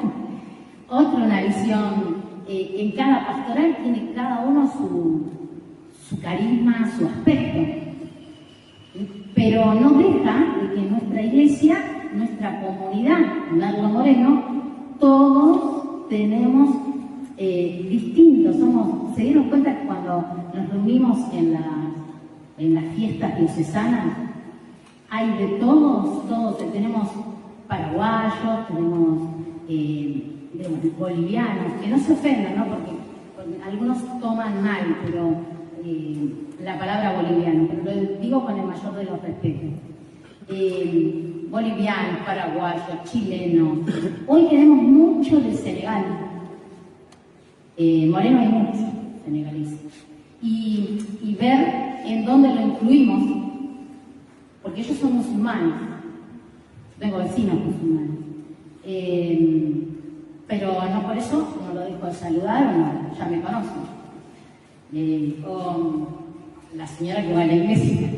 otro una visión, en cada pastoral tiene cada uno su carisma, su aspecto. Pero no deja de que nuestra Iglesia, nuestra comunidad, Merlo Moreno, todos tenemos distintos, se dieron cuenta que cuando nos reunimos en las fiestas diocesanas, hay de todos, tenemos paraguayos, tenemos bolivianos, que no se ofendan, ¿no? Porque algunos toman mal, pero la palabra boliviano, pero lo digo con el mayor de los respetos. Bolivianos, paraguayos, chilenos. Hoy tenemos mucho de Senegal. Moreno hay muchos senegaleses. Y ver en dónde lo incluimos, porque ellos son musulmanes. Tengo vecinos musulmanes. Pero no por eso no lo dejo de saludar, ya me conocen. Con la señora que va a la iglesia,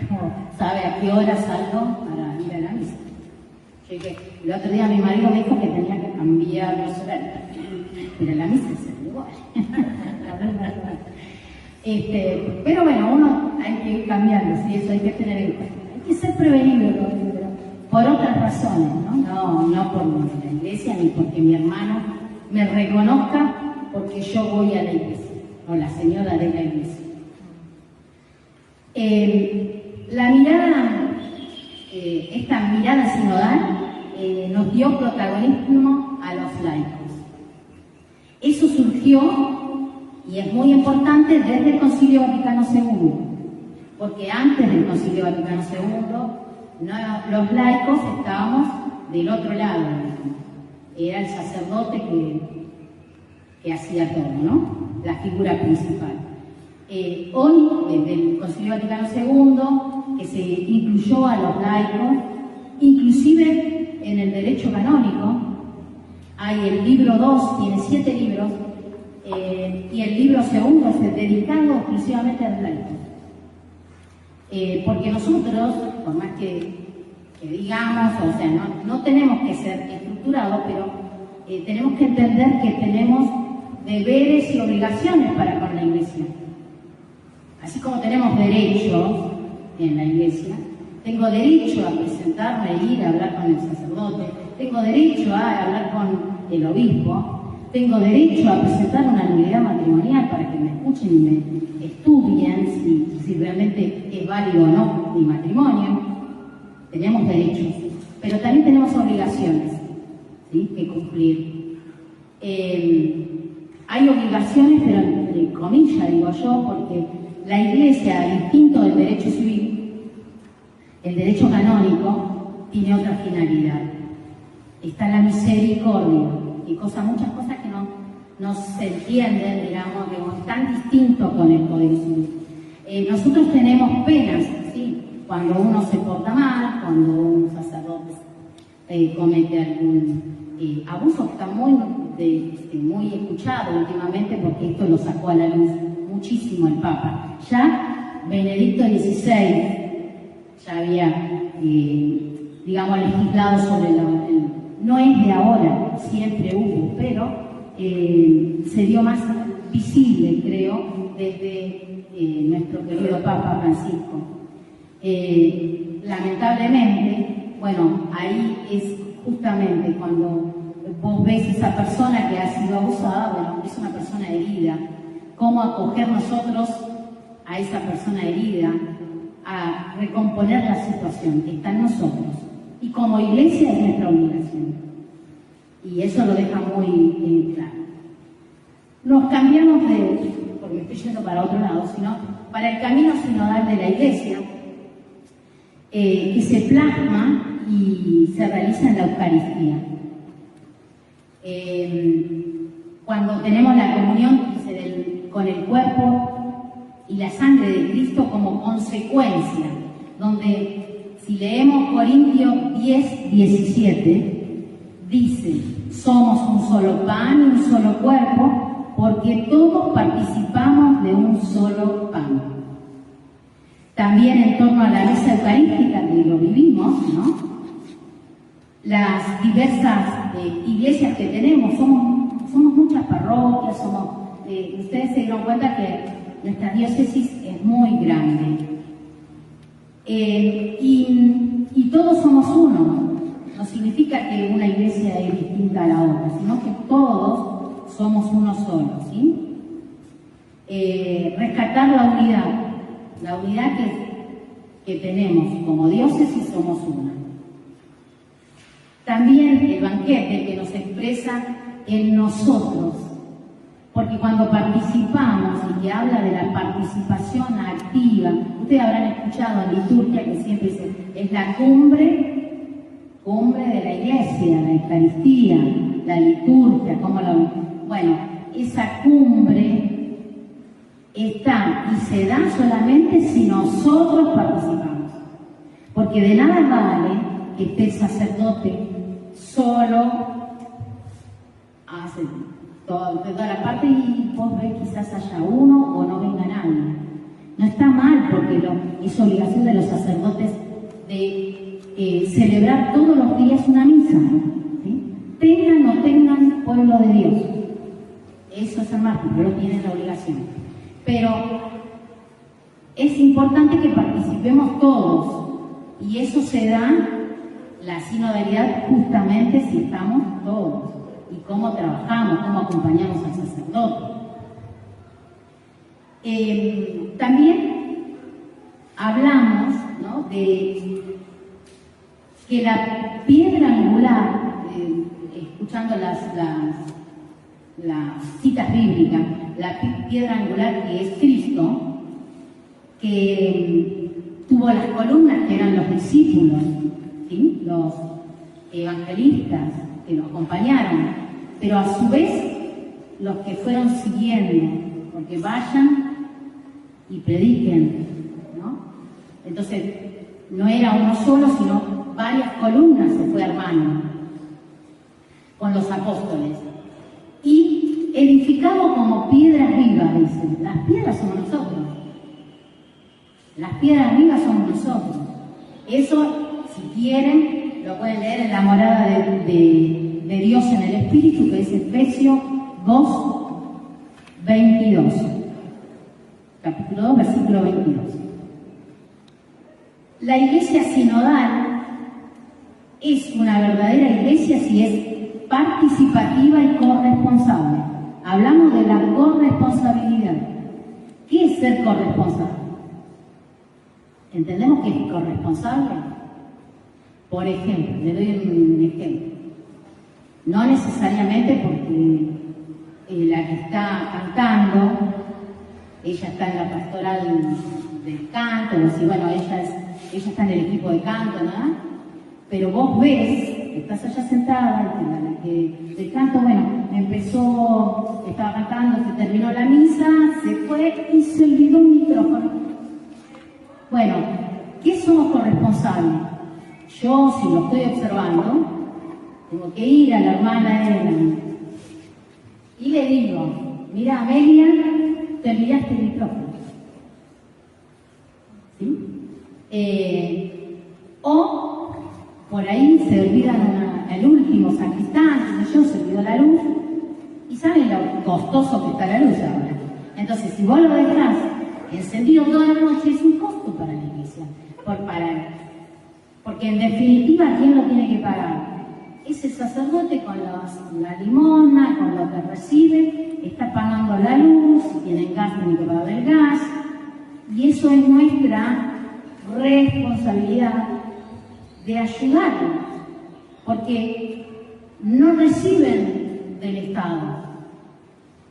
como sabe a qué hora salgo para ir a la misa. Yo dije, el otro día mi marido me dijo que tenía que cambiar los horarios, pero la misa es igual. Pero bueno, uno hay que ir cambiando, ¿sí? Eso hay que tener en cuenta. Hay que ser prevenido por otras razones, no por la iglesia ni porque mi hermano me reconozca porque yo voy a la iglesia, o la señora de la iglesia. Esta mirada sinodal nos dio protagonismo a los laicos. Eso surgió, y es muy importante, desde el Concilio Vaticano II, porque antes del Concilio Vaticano II no, los laicos estábamos del otro lado, era el sacerdote que hacía todo, ¿no? La figura principal. Hoy, desde el Concilio Vaticano II, que se incluyó a los laicos, inclusive en el derecho canónico, hay el libro 2, tiene 7 libros, y el libro segundo es dedicado exclusivamente a los laicos. Porque nosotros, por más que digamos, o sea, no tenemos que ser estructurados, pero tenemos que entender que tenemos deberes y obligaciones para con la Iglesia. Así como tenemos derechos en la Iglesia, tengo derecho a presentarme, a ir a hablar con el sacerdote, tengo derecho a hablar con el obispo, tengo derecho a presentar una nulidad matrimonial para que me escuchen y me estudien si realmente es válido o no mi matrimonio. Tenemos derechos, pero también tenemos obligaciones, ¿sí?, que cumplir. Hay obligaciones, pero entre comillas digo yo, porque la Iglesia, al distinto del derecho civil, el derecho canónico tiene otra finalidad. Está la misericordia y muchas cosas que no se entienden, digamos, que es tan distinto con el Código Civil. Nosotros tenemos penas, ¿sí?, cuando uno se porta mal, cuando un sacerdote comete algún abuso, que está muy escuchado últimamente, porque esto lo sacó a la luz muchísimo el Papa. Ya Benedicto XVI ya había, digamos, legislado sobre no es de ahora, siempre hubo, pero se dio más visible, creo, desde nuestro querido Papa Francisco. Lamentablemente, bueno, ahí es justamente cuando vos ves esa persona que ha sido abusada, bueno, es una persona herida. ¿Cómo acoger nosotros a esa persona herida, a recomponer la situación que está en nosotros? Y como Iglesia es nuestra obligación. Y eso lo deja muy claro. Nos cambiamos porque me estoy yendo para otro lado, sino para el camino sinodal de la Iglesia, que se plasma y se realiza en la Eucaristía. Cuando tenemos la comunión con el cuerpo y la sangre de Cristo como consecuencia, donde si leemos Corintios 10:17, dice: somos un solo pan y un solo cuerpo, porque todos participamos de un solo pan. También en torno a la mesa eucarística, que lo vivimos, ¿no? Las diversas iglesias que tenemos, somos muchas parroquias, ustedes se dieron cuenta que nuestra diócesis es muy grande. Y todos somos uno. No significa que una iglesia es distinta a la otra, sino que todos somos uno solo, ¿sí? Rescatar la unidad que tenemos como diócesis, somos una. También el banquete que nos expresa en nosotros, porque cuando participamos y que habla de la participación activa, ustedes habrán escuchado en liturgia que siempre dice, es la cumbre de la Iglesia, la Eucaristía, la liturgia, bueno, esa cumbre está y se da solamente si nosotros participamos, porque de nada vale que esté el sacerdote solo, hace toda la parte y vos ves quizás haya uno o no venga nadie. No está mal, porque es obligación de los sacerdotes de celebrar todos los días una misa, ¿sí? Tengan o no tengan pueblo de Dios. Eso es el mártir, pero tienen la obligación. Pero es importante que participemos todos, y eso se da la sinodalidad justamente si estamos todos, y cómo trabajamos, cómo acompañamos al sacerdote. También hablamos, ¿no?, de que la piedra angular, escuchando las citas bíblicas, la piedra angular que es Cristo, que tuvo las columnas que eran los discípulos, ¿sí? Los evangelistas que lo acompañaron, pero a su vez los que fueron siguiendo, porque vayan y prediquen, ¿no? Entonces, no era uno solo, sino varias columnas se fue armando con los apóstoles. Y edificado como piedras vivas, dicen. Las piedras somos nosotros. Las piedras vivas somos nosotros. Eso, si quieren, lo pueden leer en la morada de Dios en el Espíritu, que es Efesios 2, 22. Capítulo 2, versículo 22. La iglesia sinodal es una verdadera iglesia si es participativa y corresponsable. Hablamos de la corresponsabilidad. ¿Qué es ser corresponsable? ¿Entendemos que es corresponsable? Por ejemplo, le doy un ejemplo. No necesariamente porque la que está cantando, ella está en la pastoral del canto, o si, bueno, ella está en el equipo de canto, ¿no? Pero vos ves, estás allá sentada, y del canto, bueno, estaba cantando, se terminó la misa, se fue y se olvidó el micrófono. Bueno, ¿qué somos corresponsables? Yo, si lo estoy observando, tengo que ir a la hermana Elena y le digo, mira, Amelia, te olvidaste el micrófono. ¿Sí? O por ahí se olvidan el último sacristán, se olvidó la luz, y saben lo costoso que está la luz ahora. Entonces, si vos lo dejás encendido toda la noche, es un costo para la iglesia, porque en definitiva, ¿quién lo tiene que pagar? Ese sacerdote con la limosna, con lo que recibe, está pagando la luz, si tienen gas, tienen que pagar el gas, y eso es nuestra responsabilidad de ayudarlos, porque no reciben del Estado,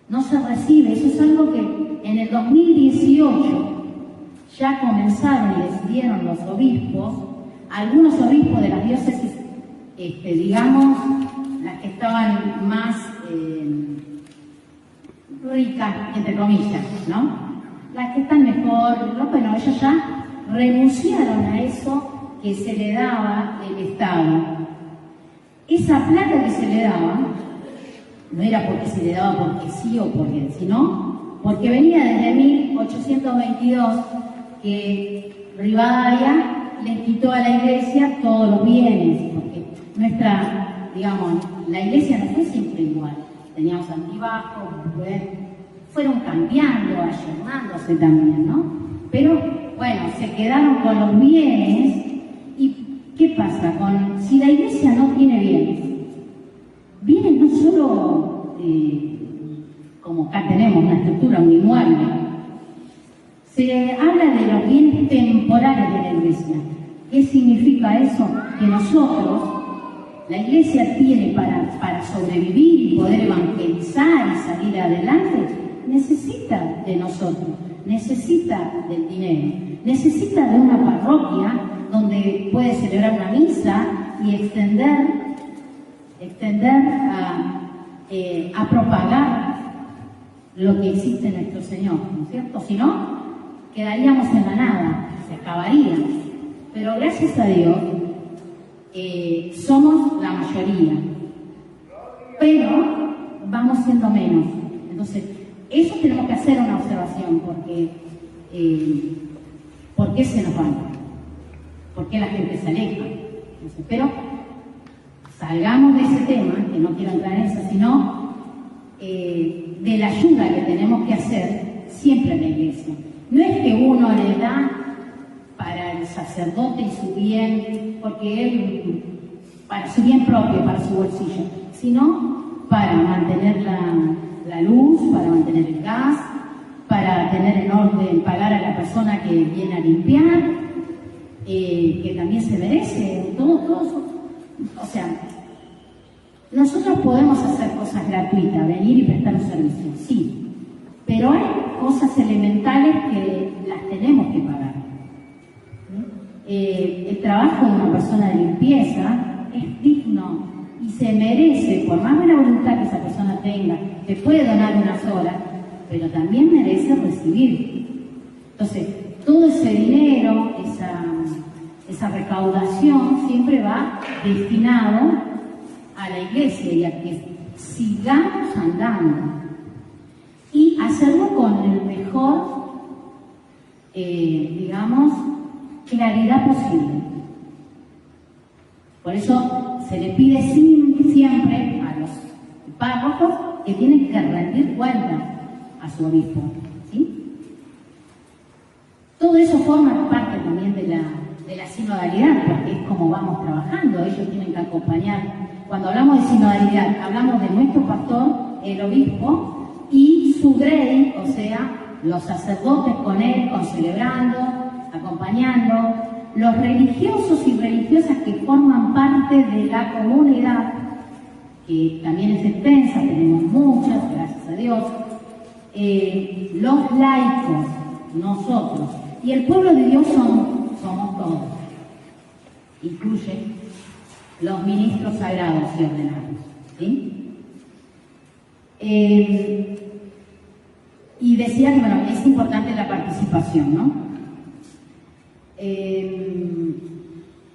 no se recibe. Eso es algo que en el 2018 ya comenzaron y decidieron los obispos, algunos obispos de las diócesis, digamos, las que estaban más ricas, entre comillas, ¿no? Las que están mejor, bueno, ellos ya renunciaron a eso que se le daba el Estado. Esa plata que se le daba, no era porque se le daba porque sí o porque, sino porque venía desde 1822 que Rivadavia les quitó a la iglesia todos los bienes, porque la iglesia no fue siempre igual. Teníamos altibajos, fueron cambiando, ayornándose también, ¿no? Pero, bueno, se quedaron con los bienes. ¿Y qué pasa? Si la iglesia no tiene bienes no solo como acá tenemos una estructura, un inmueble, se habla de los bienes temporales de la iglesia. ¿Qué significa eso? Que nosotros, la iglesia tiene para sobrevivir y poder evangelizar y salir adelante, necesita de nosotros, necesita del dinero, necesita de una parroquia donde puede celebrar una misa y extender a propagar lo que existe en nuestro Señor, ¿no es cierto? Si no, quedaríamos en la nada, se acabaría. Pero gracias a Dios, somos la mayoría, pero vamos siendo menos. Entonces, eso tenemos que hacer una observación, porque ¿por qué se nos van? ¿Por qué la gente se aleja? Entonces, pero salgamos de ese tema, que no quiero entrar en eso, sino de la ayuda que tenemos que hacer siempre en la iglesia. No es que uno le da para el sacerdote y su bien, porque él, para su bien propio, para su bolsillo, sino para mantener la luz, para mantener el gas, para tener en orden, pagar a la persona que viene a limpiar, que también se merece, todo eso. O sea, nosotros podemos hacer cosas gratuitas, venir y prestar un servicio, sí, pero hay cosas elementales que las tenemos que pagar. el trabajo de una persona de limpieza es digno y se merece, por más buena voluntad que esa persona tenga, que puede donar unas horas, pero también merece recibir. Entonces, todo ese dinero, esa recaudación siempre va destinado a la iglesia y a que sigamos andando y hacerlo con el mejor, digamos, claridad posible. Por eso se le pide siempre a los párrocos que tienen que rendir cuentas a su obispo, ¿sí? Todo eso forma parte también de la sinodalidad, porque es como vamos trabajando, ellos tienen que acompañar. Cuando hablamos de sinodalidad, hablamos de nuestro pastor, el obispo, y su grey, o sea, los sacerdotes con él, celebrando, acompañando, los religiosos y religiosas que forman parte de la comunidad, que también es extensa, tenemos muchas, gracias a Dios, los laicos, nosotros, y el pueblo de Dios somos todos, incluye los ministros sagrados y ordenados, ¿sí? Y decía que, bueno, es importante la participación, ¿no?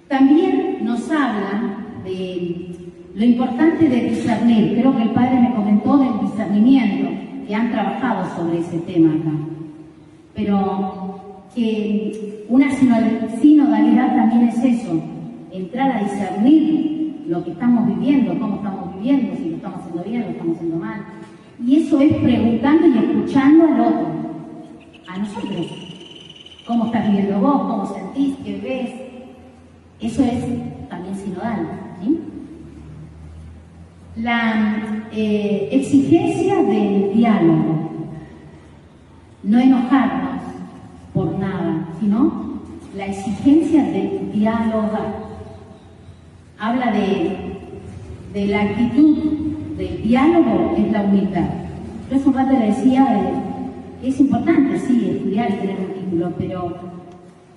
También nos habla de lo importante de discernir. Creo que el padre me comentó del discernimiento, que han trabajado sobre ese tema acá. Pero que una sinodalidad también es eso, entrar a discernir lo que estamos viviendo, cómo estamos viviendo, si lo estamos haciendo bien, lo estamos haciendo mal. Y eso es preguntando y escuchando al otro, a nosotros. ¿Cómo estás viviendo vos? ¿Cómo sentís? ¿Qué ves? Eso es también sinodal, ¿sí? La exigencia del diálogo, no enojarnos por nada, sino la exigencia de dialogar. Habla de la actitud del diálogo, es la humildad. Yo hace un rato le decía que es importante, sí, estudiar y tener un título,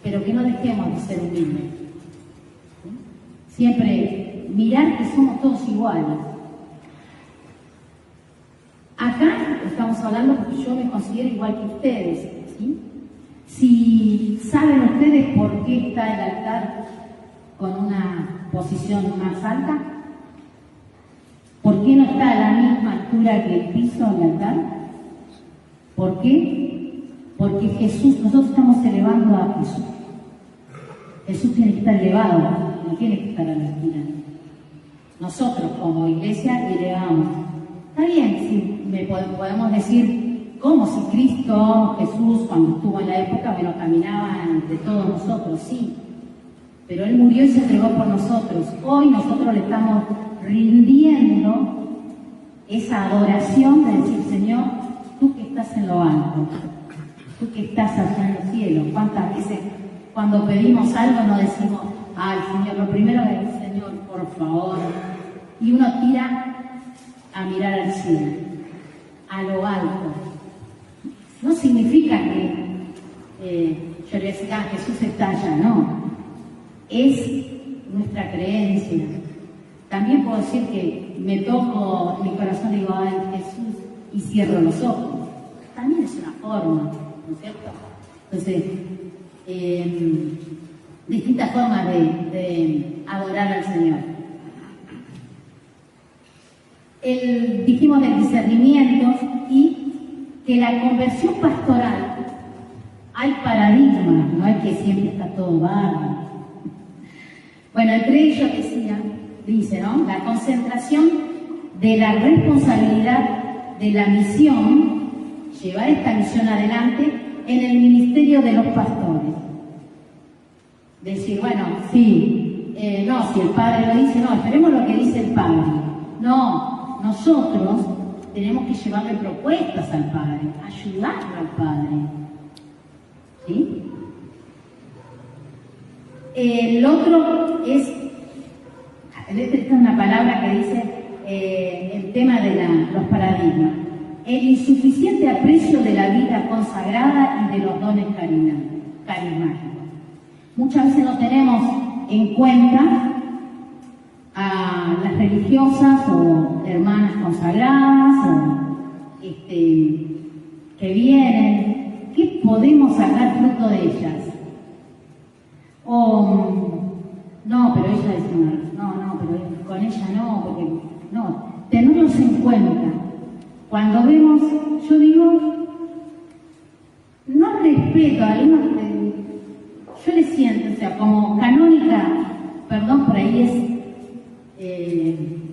pero que no dejemos de ser humildes. ¿Sí? Siempre mirar que somos todos iguales. Acá estamos hablando porque yo me considero igual que ustedes, ¿sí? Si saben ustedes por qué está el altar con una posición más alta, ¿por qué no está a la misma altura que el piso del altar? ¿Por qué? Porque Jesús, nosotros estamos elevando a Jesús. Jesús tiene que estar elevado, no tiene que estar a la altura. Nosotros como iglesia elevamos. Está bien, sí, podemos decir, ¿cómo si Cristo, Jesús, cuando estuvo en la época, bueno, caminaba entre todos nosotros? Sí, pero Él murió y se entregó por nosotros. Hoy nosotros le estamos rindiendo esa adoración de decir, Señor, tú que estás en lo alto, tú que estás allá en los cielos. ¿Cuántas veces cuando pedimos algo no decimos, ay, Señor, lo primero es, Señor, por favor? Y uno tira a mirar al cielo, a lo alto. No significa que yo le decía, Jesús está allá, no. Es nuestra creencia. También puedo decir que me toco mi corazón y digo, ay, Jesús, y cierro los ojos. También es una forma, ¿no es cierto? Entonces, distintas formas de adorar al Señor. Dijimos del discernimiento y que la conversión pastoral, hay paradigmas, no es que siempre está todo bárbaro. Bueno, entre ellos dice, ¿no? La concentración de la responsabilidad de la misión, llevar esta misión adelante en el ministerio de los pastores. Decir, bueno, sí, no, si el padre lo dice, no, esperemos lo que dice el padre. No, nosotros tenemos que llevarle propuestas al padre, ayudarlo al padre. ¿Sí? El otro es, esta es una palabra que dice el tema de los paradigmas, el insuficiente aprecio de la vida consagrada y de los dones carismáticos. Muchas veces no tenemos en cuenta a las religiosas o hermanas consagradas o que vienen. ¿Qué podemos sacar fruto de ellas? O no, pero ella es una, no, pero con ella no, porque no, tenerlos en cuenta. Cuando vemos, yo digo, no respeto a algunos, yo le siento, o sea, como canónica, perdón, por ahí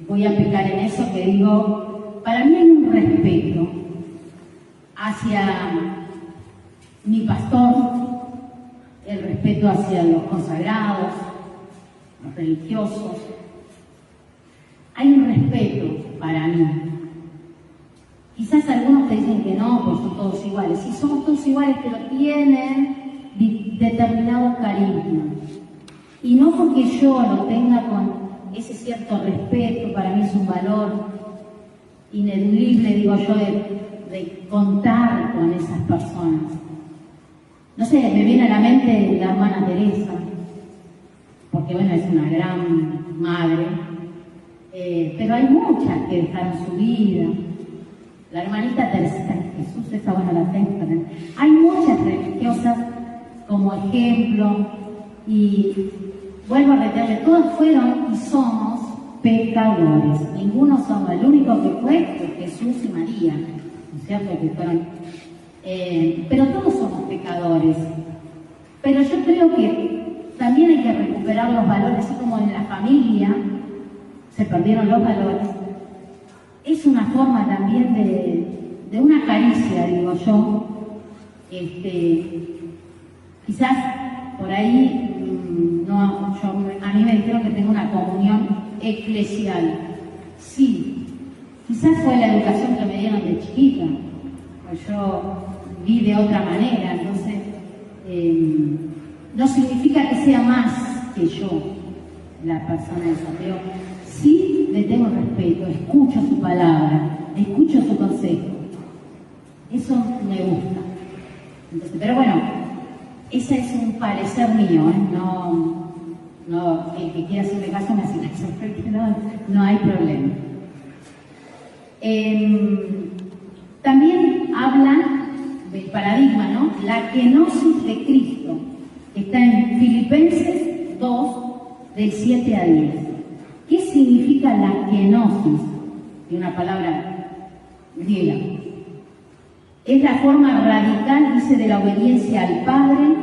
voy a pecar en eso que digo, para mí hay un respeto hacia mi pastor, el respeto hacia los consagrados, los religiosos. Hay un respeto para mí. Quizás algunos te dicen que no, pues son todos iguales. Sí, somos todos iguales, pero tienen determinado carisma. Y no porque yo lo tenga con ese cierto respeto, para mí es un valor ineludible, digo yo, de contar con esas personas. No sé, me viene a la mente la hermana Teresa, porque bueno, es una gran madre, pero hay muchas que dejaron su vida. La hermanita Teresa de Jesús, esa bueno la tengo también. Hay muchas religiosas como ejemplo, y vuelvo a reiterarle, todos fueron y somos pecadores. Ninguno somos, el único que fue Jesús y María, ¿no es cierto? Que fueron, pero todos somos pecadores. Pero yo creo que también hay que recuperar los valores, así como en la familia se perdieron los valores. Es una forma también de una caricia, digo yo. Quizás por ahí, a mí me dijeron que tengo una comunión eclesial. Sí, quizás fue la educación que me dieron de chiquita, pues yo vi de otra manera, entonces no significa que sea más que yo la persona esa, pero sí le tengo respeto, escucho su palabra, escucho su consejo. Eso me gusta. Entonces, pero bueno, ese es un parecer mío, ¿eh? No, el que quiera hacerme caso me hace caso, porque no hay problema. También habla del paradigma, ¿no? La kenosis de Cristo, que está en Filipenses 2, del 7 al 10. ¿Qué significa la kenosis? De una palabra griega. Es la forma radical, dice, de la obediencia al Padre.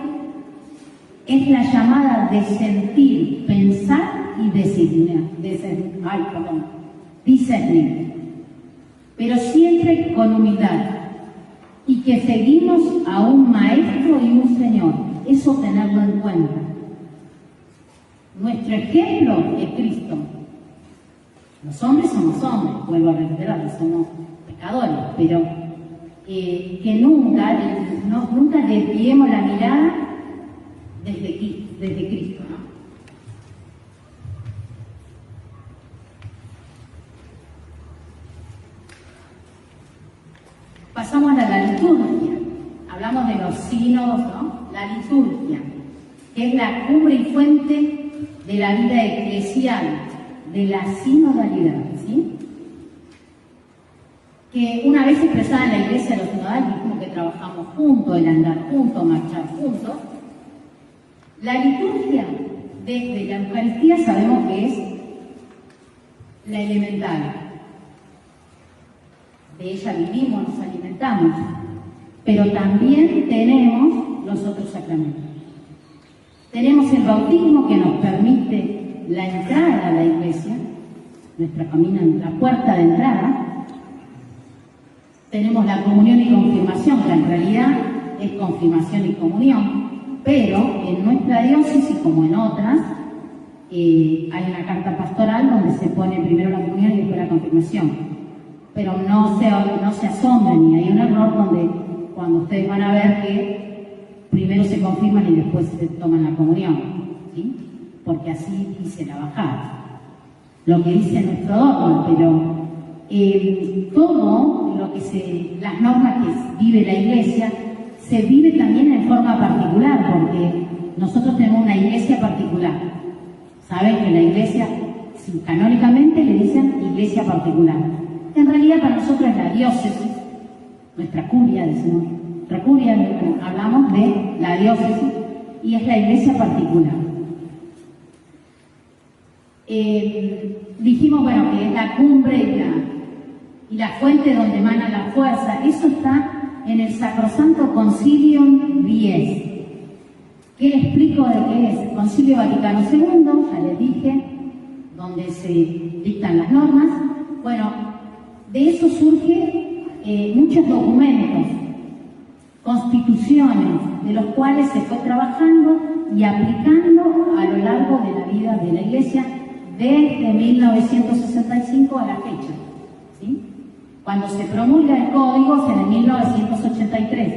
Es la llamada de sentir, pensar y discernir. Pero siempre con humildad. Y que seguimos a un Maestro y un Señor. Eso tenerlo en cuenta. Nuestro ejemplo es Cristo. Los hombres somos hombres, vuelvo a reiterarlo, somos pecadores, pero que nunca desviemos la mirada desde Cristo, ¿no? Pasamos a la liturgia. Hablamos de los sínodos, ¿no? La liturgia, que es la cumbre y fuente de la vida eclesial, de la sinodalidad, ¿sí? Que una vez expresada en la iglesia de los sinodales, dijimos que trabajamos juntos, el andar juntos, marchar juntos. La liturgia, desde la Eucaristía, sabemos que es la elemental. De ella vivimos, nos alimentamos, pero también tenemos los otros sacramentos. Tenemos el bautismo, que nos permite la entrada a la iglesia, nuestra camino, la puerta de entrada. Tenemos la comunión y confirmación, que en realidad es confirmación y comunión, pero en nuestra diócesis, como en otras, hay una carta pastoral donde se pone primero la comunión y después la confirmación. Pero no se asombren, y hay un error donde cuando ustedes van a ver que primero se confirman y después se toman la comunión, ¿sí? Porque así dice la bajada, lo que dice nuestro dogma, pero todo lo que las normas que vive la Iglesia se vive también en forma particular, porque nosotros tenemos una iglesia particular. Saben que la iglesia, sí, canónicamente le dicen iglesia particular. En realidad para nosotros es la diócesis, nuestra curia, decimos. Nuestra curia, hablamos de la diócesis y es la iglesia particular. Dijimos, bueno, que es la cumbre y la fuente donde emana la fuerza. Eso está en el Sacrosanto Concilium 10. ¿Qué les explico de qué es? El Concilio Vaticano II, ya les dije, donde se dictan las normas. Bueno, de eso surgen muchos documentos, constituciones, de los cuales se fue trabajando y aplicando a lo largo de la vida de la Iglesia desde 1965 a la fecha, ¿sí? Cuando se promulga el código es en el 1983,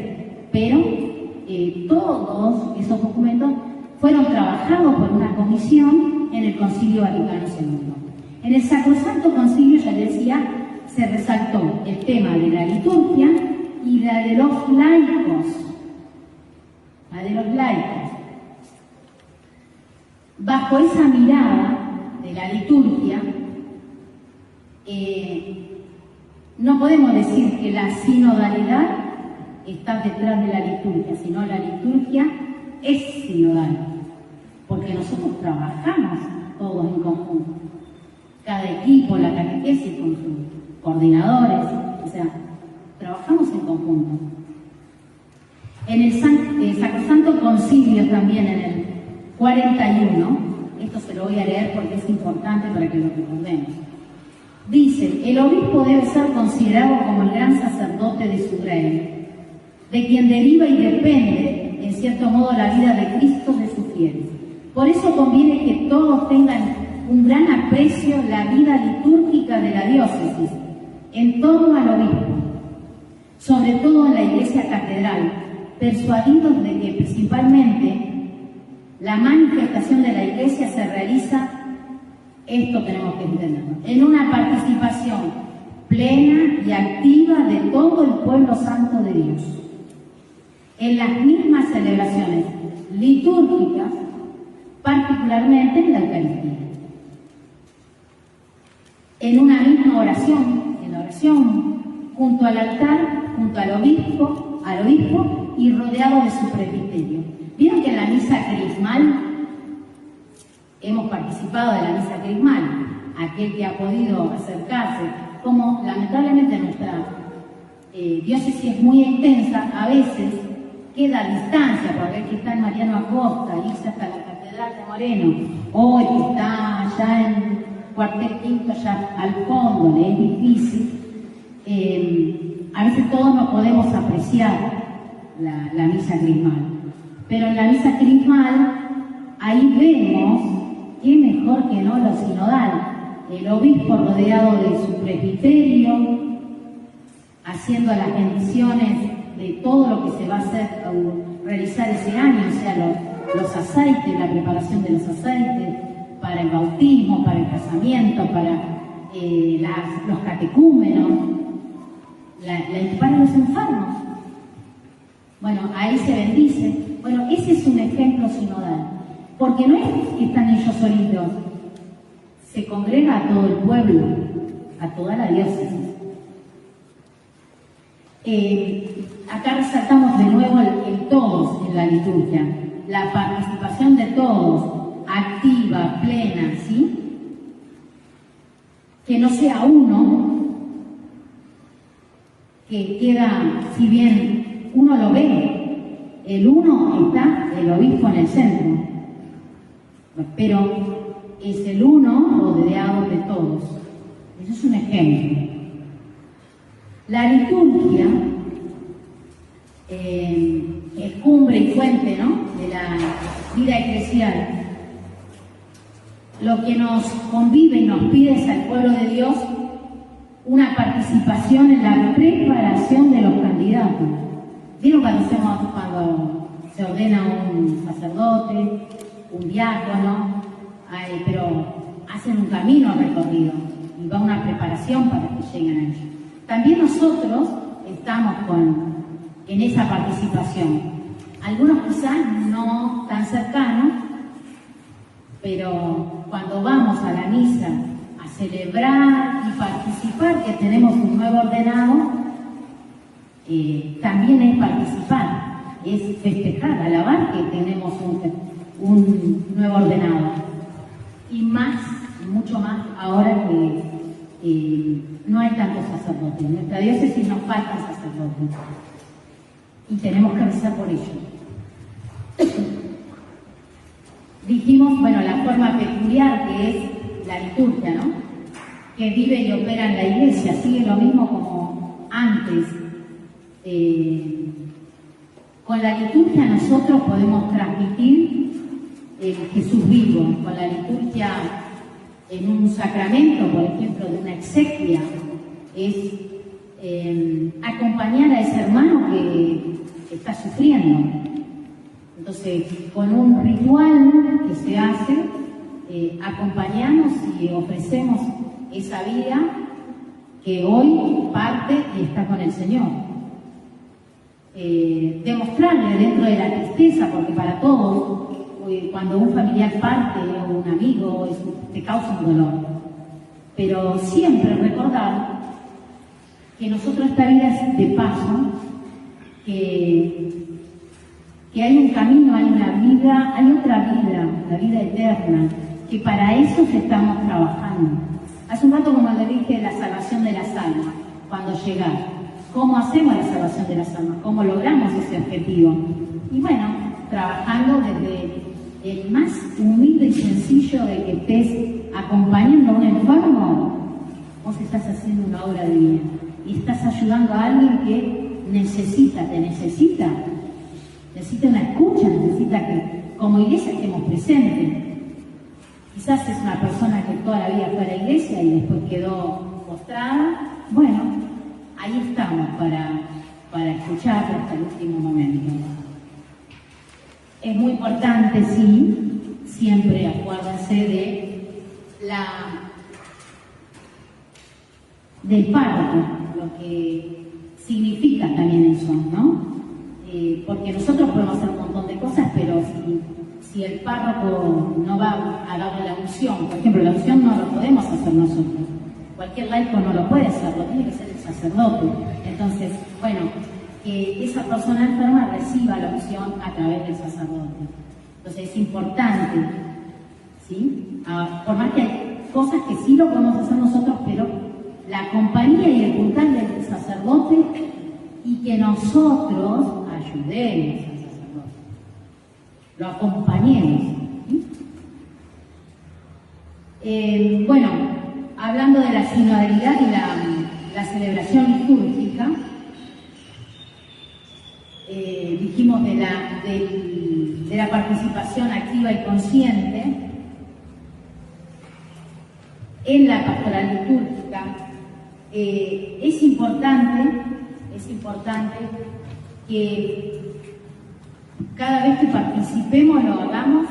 pero todos esos documentos fueron trabajados por una comisión en el Concilio Vaticano II. En el Sacrosanto Concilio, ya les decía, se resaltó el tema de la liturgia y la de los laicos. La de los laicos. Bajo esa mirada de la liturgia, no podemos decir que la sinodalidad está detrás de la liturgia, sino la liturgia es sinodal, porque nosotros trabajamos todos en conjunto, cada equipo, la catequesis con sus coordinadores, o sea, trabajamos en conjunto. En el Sacrosanto Concilio también, en el 41, esto se lo voy a leer porque es importante para que lo recordemos. Dice, el obispo debe ser considerado como el gran sacerdote de su reino, de quien deriva y depende, en cierto modo, la vida de Cristo de sus fieles. Por eso conviene que todos tengan un gran aprecio la vida litúrgica de la diócesis, en torno al obispo, sobre todo en la iglesia catedral, persuadidos de que principalmente la manifestación de la iglesia se realiza, esto tenemos que entenderlo, en una participación plena y activa de todo el pueblo santo de Dios, en las mismas celebraciones litúrgicas, particularmente en la Eucaristía, en una misma oración, en la oración, junto al altar, junto al obispo y rodeado de su presbiterio. ¿Vieron que en la misa crismal hemos participado de la misa crismal? Aquel que ha podido acercarse, como lamentablemente nuestra diócesis es muy extensa, a veces queda a distancia, por ver que está en Mariano Acosta, irse hasta la Catedral de Moreno, o el que está allá en Cuartel Quinto, allá al fondo, le es difícil. A veces todos no podemos apreciar la misa crismal, pero en la misa crismal ahí vemos, qué mejor que no lo sinodal, el obispo rodeado de su presbiterio, haciendo las bendiciones de todo lo que se va a hacer o realizar ese año, o sea, los aceites, la preparación de los aceites para el bautismo, para el casamiento, para los catecúmenos, para los enfermos. Bueno, ahí se bendice. Bueno, ese es un ejemplo sinodal, porque no es que están ellos solitos, se congrega a todo el pueblo, a toda la diócesis. Acá resaltamos de nuevo el todos en la liturgia, la participación de todos, activa, plena, ¿sí? Que no sea uno, que queda, si bien uno lo ve, el uno está el obispo en el centro, pero es el uno rodeado de todos. Eso es un ejemplo. La liturgia es cumbre y fuente, ¿no?, de la vida eclesial. Lo que nos convive y nos pide es al pueblo de Dios una participación en la preparación de los candidatos. ¿Vieron cuando se ordena un sacerdote, un diácono? Pero hacen un camino recorrido y va una preparación para que lleguen a ellos. También nosotros estamos en esa participación. algunos quizás no tan cercanos, pero cuando vamos a la misa a celebrar y participar que tenemos un nuevo ordenado, también es participar, es festejar, alabar que tenemos un nuevo ordenado. Y más, mucho más ahora que no hay tantos sacerdotes. En nuestra diócesis nos faltan sacerdotes y tenemos que rezar por ello. Dijimos, bueno, la forma peculiar que es la liturgia, ¿no? Que vive y opera en la iglesia, sigue lo mismo como antes. Con la liturgia nosotros podemos transmitir Jesús vivo. Con la liturgia en un sacramento, por ejemplo, de una exequia, es acompañar a ese hermano que está sufriendo. Entonces, con un ritual que se hace, acompañamos y ofrecemos esa vida que hoy parte y está con el Señor. Demostrarle dentro de la tristeza, porque para todos, cuando un familiar parte o un amigo, te causa un dolor. Pero siempre recordar que nosotros esta vida es de paso, que hay un camino, hay una vida, hay otra vida, la vida eterna, que para eso estamos trabajando. Hace un rato, como le dije, la salvación de las almas, cuando llegar. ¿Cómo hacemos la salvación de las almas? ¿Cómo logramos ese objetivo? Y bueno, trabajando desde el más humilde y sencillo de que estés acompañando a un enfermo, vos estás haciendo una obra de bien y estás ayudando a alguien que necesita una escucha, necesita que como iglesia estemos presentes. Quizás es una persona que toda la vida fue a la iglesia y después quedó postrada. Bueno, ahí estamos para escucharlo hasta el último momento. Es muy importante, sí, siempre acuérdense del párroco, lo que significa también eso, ¿no? Porque nosotros podemos hacer un montón de cosas, pero si el párroco no va a dar la unción, por ejemplo, la unción no lo podemos hacer nosotros. Cualquier laico no lo puede hacer, lo tiene que ser el sacerdote. Entonces, bueno, que esa persona enferma reciba la unción a través del sacerdote. Entonces es importante, ¿sí? Por más que hay cosas que sí lo podemos hacer nosotros, pero la compañía y el puntal del sacerdote y que nosotros ayudemos al sacerdote, lo acompañemos. ¿Sí? Bueno, hablando de la sinodalidad y la celebración litúrgica, dijimos de la participación activa y consciente en la pastoral litúrgica. Es importante que cada vez que participemos lo hagamos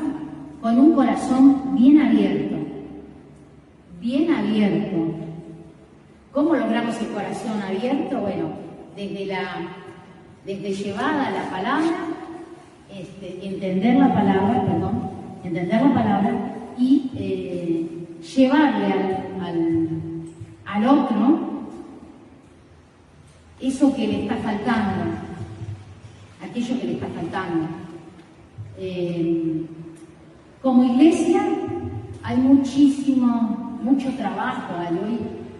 con un corazón bien abierto. ¿Cómo logramos el corazón abierto? Bueno, desde llevada la palabra, entender la palabra y llevarle al otro eso que le está faltando, aquello que le está faltando. Como iglesia hay mucho trabajo,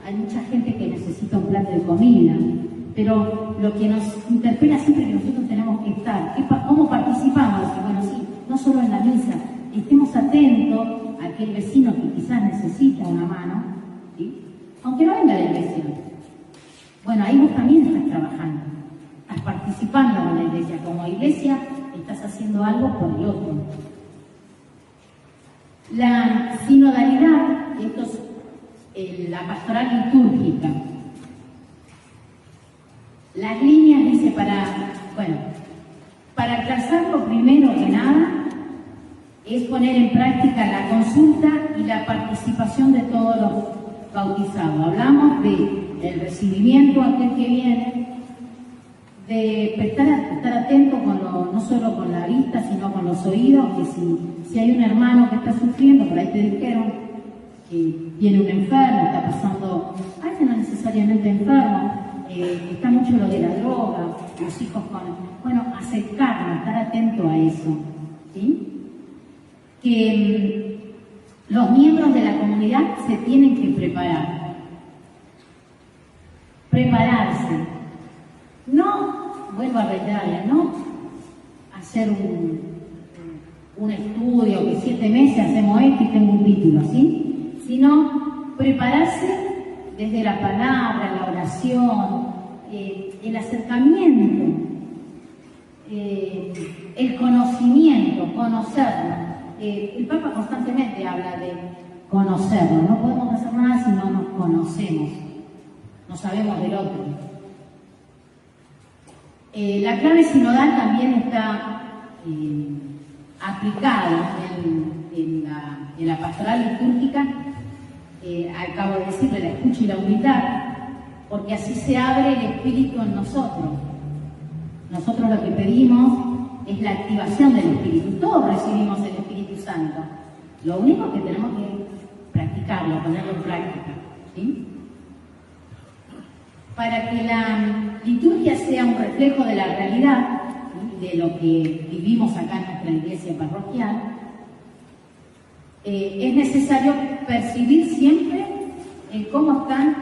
hay mucha gente que necesita un plato de comida, pero lo que nos interpela siempre es que nosotros tenemos que estar, ¿cómo participamos? Bueno, sí, no solo en la misa, estemos atentos a aquel vecino que quizás necesita una mano, ¿sí? Aunque no venga de la iglesia. Bueno, ahí vos también estás trabajando, estás participando con la iglesia. Como iglesia estás haciendo algo por el otro. La sinodalidad, esto es la pastoral litúrgica. Las líneas dice para alcanzarlo primero que nada es poner en práctica la consulta y la participación de todos los bautizados. Hablamos del recibimiento a aquel que viene, de estar atento no solo con la vista, sino con los oídos, que si hay un hermano que está sufriendo, por ahí te dijeron que tiene un enfermo, está pasando, a veces no necesariamente enfermo, está mucho lo de la droga, los hijos bueno, acercarnos, estar atento a eso, ¿sí? Que los miembros de la comunidad se tienen que prepararse, no, vuelvo a reiterarle, no hacer un estudio que 7 meses hacemos esto y tengo un título, ¿sí? Sino prepararse desde la palabra, la oración, el acercamiento, el conocimiento, conocerlo. El Papa constantemente habla de conocerlo. No podemos hacer nada si no nos conocemos, no sabemos del otro. La clave sinodal también está aplicada en la pastoral litúrgica. Acabo de decirle, la escucha y la humildad, porque así se abre el Espíritu en nosotros. Nosotros lo que pedimos es la activación del Espíritu. Todos recibimos el Espíritu Santo. Lo único que tenemos que practicarlo, ponerlo en práctica, ¿sí? Para que la liturgia sea un reflejo de la realidad, ¿sí?, de lo que vivimos acá en nuestra iglesia parroquial, es necesario percibir siempre cómo están,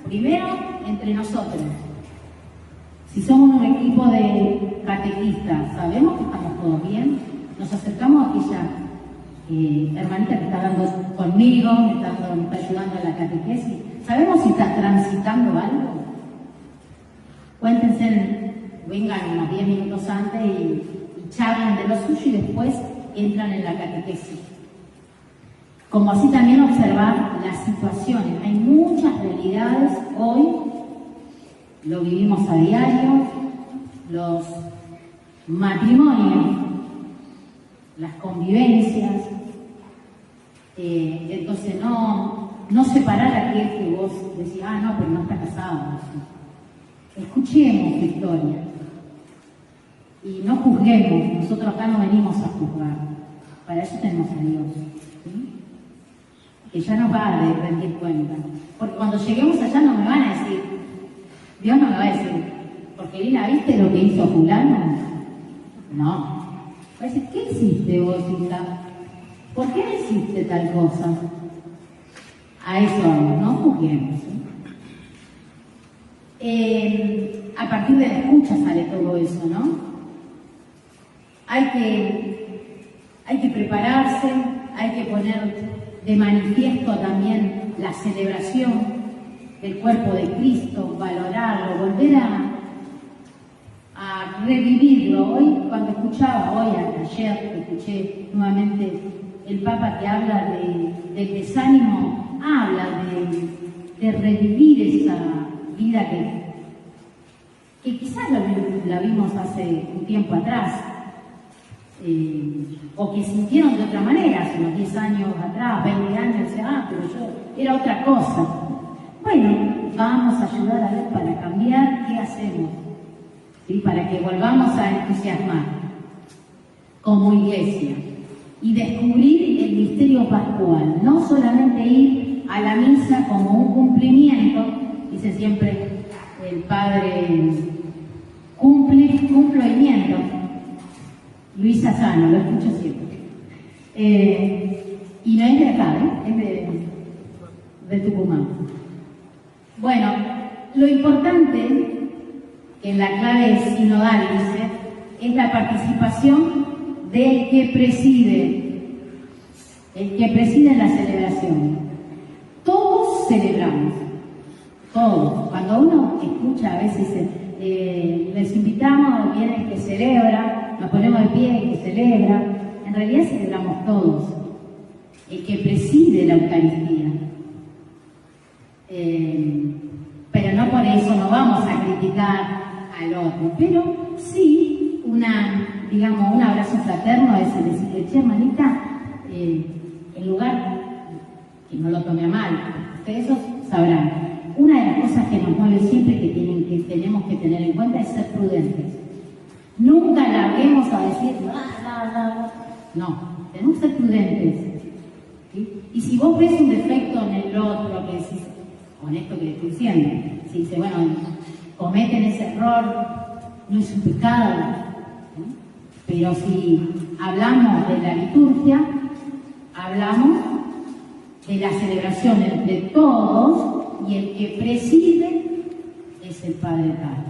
primero, entre nosotros. Si somos un equipo de catequistas, sabemos que estamos todos bien, nos acercamos a aquella hermanita que está hablando conmigo, me está ayudando en la catequesis, sabemos si está transitando algo. Cuéntense, vengan unos 10 minutos antes y charlen de lo suyo y después entran en la catequesis. Como así también observar las situaciones. Hay muchas realidades hoy, lo vivimos a diario, los matrimonios, las convivencias, entonces no separar a aquel que vos decís, no, pero no está casado. Escuchemos su historia y no juzguemos. Nosotros acá no venimos a juzgar, para eso tenemos a Dios, ¿sí?, que ya nos va a rendir cuenta, porque cuando lleguemos allá no me van a decir, Dios no me va a decir, porque Lina, ¿viste lo que hizo fulano? No, va a decir, ¿qué hiciste vos, hija? ¿Por qué no hiciste tal cosa? A eso vamos, no juzguemos, ¿sí? A partir de la escucha sale todo eso, ¿no? Hay que prepararse, hay que poner de manifiesto también la celebración del cuerpo de Cristo, valorarlo, volver a revivirlo. Hoy, cuando escuchaba, ayer escuché nuevamente el Papa que habla del desánimo, habla de revivir esa vida que quizás la vimos hace un tiempo atrás, o que sintieron de otra manera, hace unos 10 años atrás, 20 años, pero yo era otra cosa. Bueno, vamos a ayudar a Dios para cambiar qué hacemos, ¿sí?, para que volvamos a entusiasmar como iglesia y descubrir el misterio pascual, no solamente ir a la misa como un cumplimiento, dice siempre el padre, cumplimiento, Luisa Sano, lo escucho siempre, y no es de acá, es de Tucumán. Bueno, lo importante que en la clave sinodal dice es la participación del que preside la celebración. Todos celebramos, todos. Cuando uno escucha, a veces les invitamos, viene el que celebra, nos ponemos de pie, el que celebra. En realidad celebramos todos. El que preside la Eucaristía. Pero no por eso no vamos a criticar al otro, pero sí un abrazo fraterno es decirle, che, hermanita, en lugar, que no lo tome a mal, ustedes sabrán, una de las cosas que nos mueve siempre que tenemos que tener en cuenta es ser prudentes. Nunca larguemos a decir, no, tenemos que ser prudentes. ¿Sí? Y si vos ves un defecto en el otro, que decís, con esto que le estoy diciendo, si dice, bueno, cometen ese error, no es un pecado, ¿sí? Pero si hablamos de la liturgia, hablamos de la celebración entre todos y el que preside es el Padre Eterno.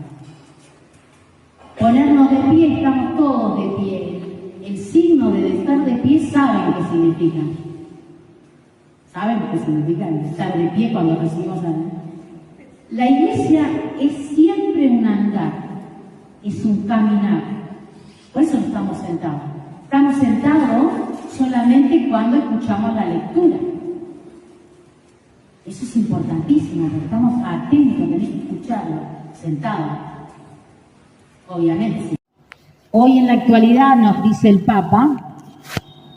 Ponernos de pie, estamos todos de pie. El signo de estar de pie saben qué significa. ¿Saben qué significa estar de pie cuando recibimos a Dios? La iglesia es siempre un andar, es un caminar. Por eso no estamos sentados. Estamos sentados solamente cuando escuchamos la lectura. Eso es importantísimo, porque estamos atentos, tenés que escucharlo, sentados. Obviamente. Hoy en la actualidad nos dice el Papa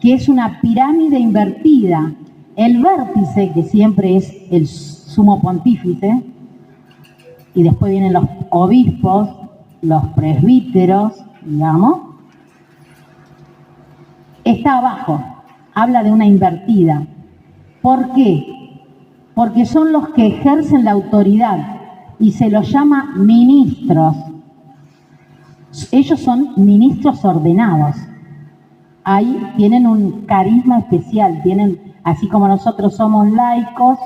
que es una pirámide invertida. El vértice, que siempre es el sumo pontífice, y después vienen los obispos, los presbíteros, digamos, está abajo. Habla de una invertida. ¿Por qué? Porque son los que ejercen la autoridad y se los llama ministros. Ellos son ministros ordenados. Ahí tienen un carisma especial, tienen, así como nosotros somos laicos,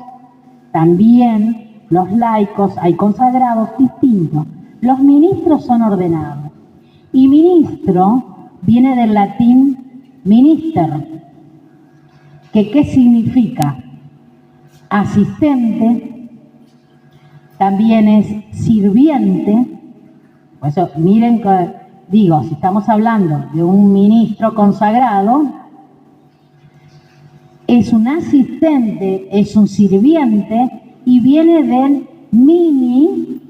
también los laicos, hay consagrados distintos. Los ministros son ordenados. Y ministro viene del latín minister, que ¿qué significa? Asistente, también es sirviente. Por eso, miren, digo, si estamos hablando de un ministro consagrado, es un asistente, es un sirviente y viene del mini,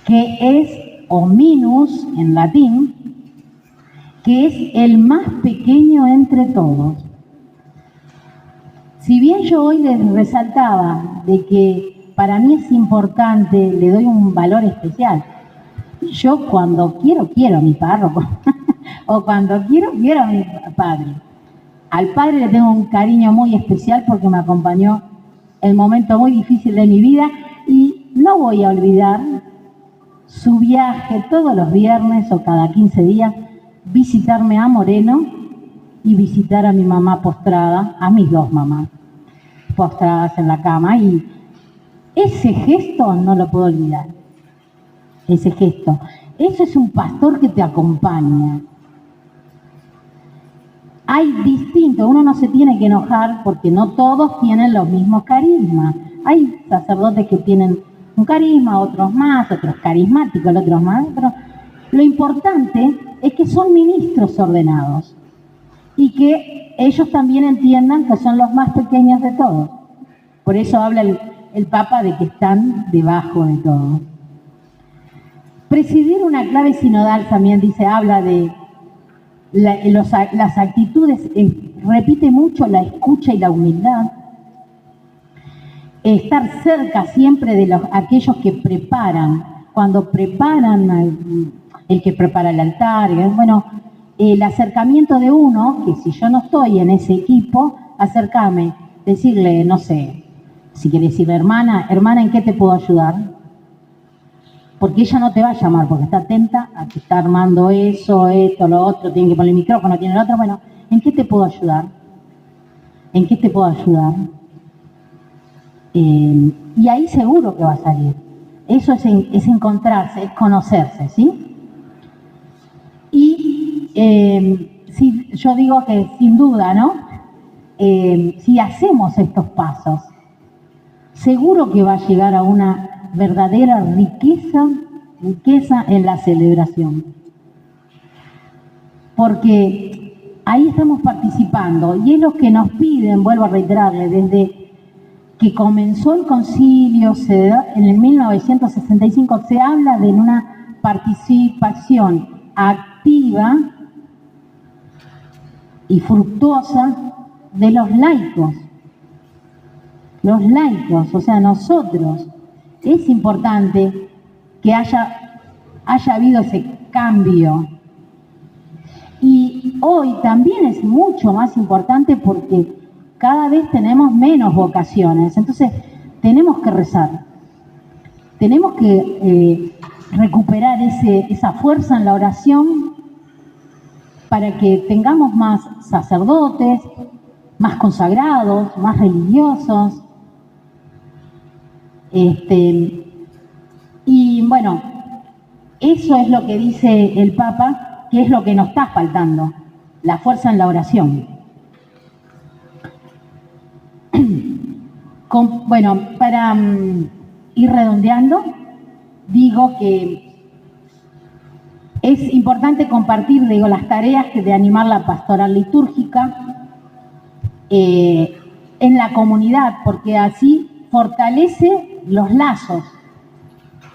que es, o minus en latín, que es el más pequeño entre todos. Si bien yo hoy les resaltaba de que para mí es importante, le doy un valor especial. Yo cuando quiero a mi párroco, o cuando quiero a mi padre. Al padre le tengo un cariño muy especial porque me acompañó en un momento muy difícil de mi vida y no voy a olvidar su viaje todos los viernes o cada 15 días, visitarme a Moreno y visitar a mi mamá postrada, a mis dos mamás postradas en la cama, y ese gesto no lo puedo olvidar. Ese gesto. Eso es un pastor que te acompaña. Hay distintos, uno no se tiene que enojar porque no todos tienen los mismos carismas. Hay sacerdotes que tienen un carisma, otros más, otros carismáticos, otros más, otros. Lo importante es que son ministros ordenados y que ellos también entiendan que son los más pequeños de todos. Por eso habla el Papa de que están debajo de todos. Presidir una clave sinodal también dice, habla de las actitudes, repite mucho la escucha y la humildad. Estar cerca siempre de aquellos que preparan, cuando preparan, el que prepara el altar, bueno, el acercamiento de uno, que si yo no estoy en ese equipo, acercarme, decirle, no sé, si quiere decirle, hermana, ¿en qué te puedo ayudar? Porque ella no te va a llamar, porque está atenta a que está armando eso, esto, lo otro, tiene que poner el micrófono, tiene el otro, bueno, ¿en qué te puedo ayudar? ¿En qué te puedo ayudar? Y ahí seguro que va a salir. Eso es encontrarse, es conocerse, ¿sí? Y sí, yo digo que sin duda, ¿no? Si hacemos estos pasos, seguro que va a llegar a una verdadera riqueza en la celebración. Porque ahí estamos participando y es lo que nos piden, vuelvo a reiterarle, desde que comenzó el concilio en el 1965, se habla de una participación activa y fructuosa de los laicos. Los laicos, o sea, nosotros. Es importante que haya haya habido ese cambio. Y hoy también es mucho más importante porque cada vez tenemos menos vocaciones, entonces tenemos que rezar, tenemos que recuperar esa fuerza en la oración para que tengamos más sacerdotes, más consagrados, más religiosos. Y bueno, eso es lo que dice el Papa, que es lo que nos está faltando, la fuerza en la oración. Bueno, para ir redondeando, digo que es importante compartir, las tareas de animar la pastoral litúrgica en la comunidad, porque así fortalece los lazos,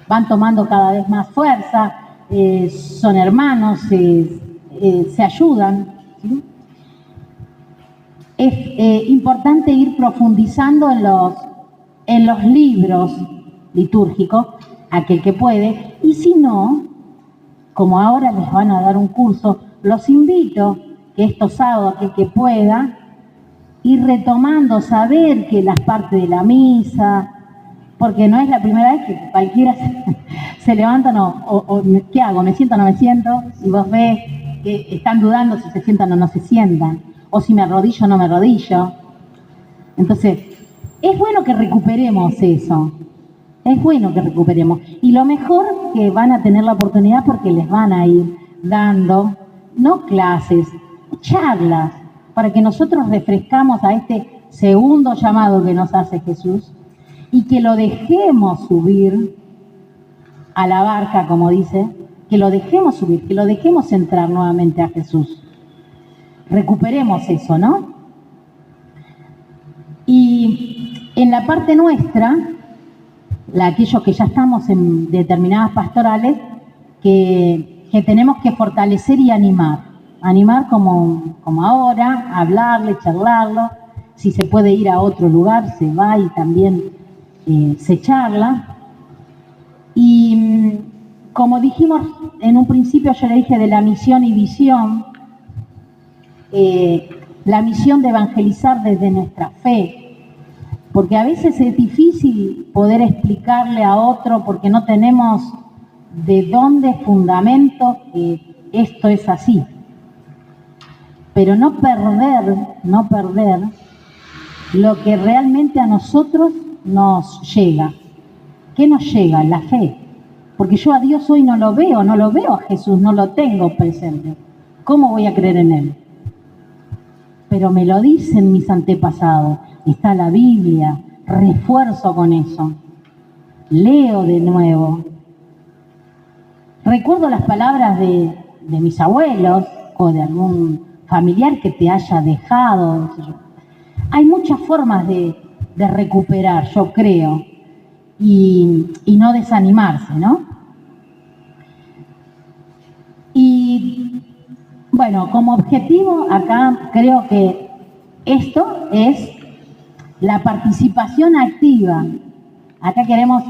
van tomando cada vez más fuerza, son hermanos, se ayudan, ¿sí? Es importante ir profundizando en los libros litúrgicos, aquel que puede, y si no, como ahora les van a dar un curso, los invito que estos sábados, aquel que pueda, ir retomando, saber que las partes de la misa, porque no es la primera vez que cualquiera se levanta, ¿qué hago? ¿Me siento o no me siento? Y vos ves que están dudando si se sientan o no se sientan, o si me arrodillo o no me arrodillo. Entonces, es bueno que recuperemos eso, es bueno que recuperemos. Y lo mejor que van a tener la oportunidad porque les van a ir dando, no clases, charlas, para que nosotros refrescamos a este segundo llamado que nos hace Jesús y que lo dejemos subir a la barca, como dice, que lo dejemos subir, que lo dejemos entrar nuevamente a Jesús. Recuperemos eso, ¿no? Y en la parte nuestra, aquellos que ya estamos en determinadas pastorales, que tenemos que fortalecer y animar como ahora, hablarle, charlarlo, si se puede ir a otro lugar, se va y también se charla. Y como dijimos en un principio, yo le dije de la misión y visión, la misión de evangelizar desde nuestra fe, porque a veces es difícil poder explicarle a otro porque no tenemos de dónde fundamento que esto es así. Pero no perder lo que realmente a nosotros nos llega. ¿Qué nos llega? La fe. Porque yo a Dios hoy no lo veo a Jesús, no lo tengo presente. ¿Cómo voy a creer en Él? Pero me lo dicen mis antepasados. Está la Biblia, refuerzo con eso. Leo de nuevo. Recuerdo las palabras de mis abuelos o de algún familiar que te haya dejado, no sé yo. Hay muchas formas de recuperar, yo creo, y no desanimarse, ¿no? Y bueno, como objetivo acá creo que esto es la participación activa. Acá queremos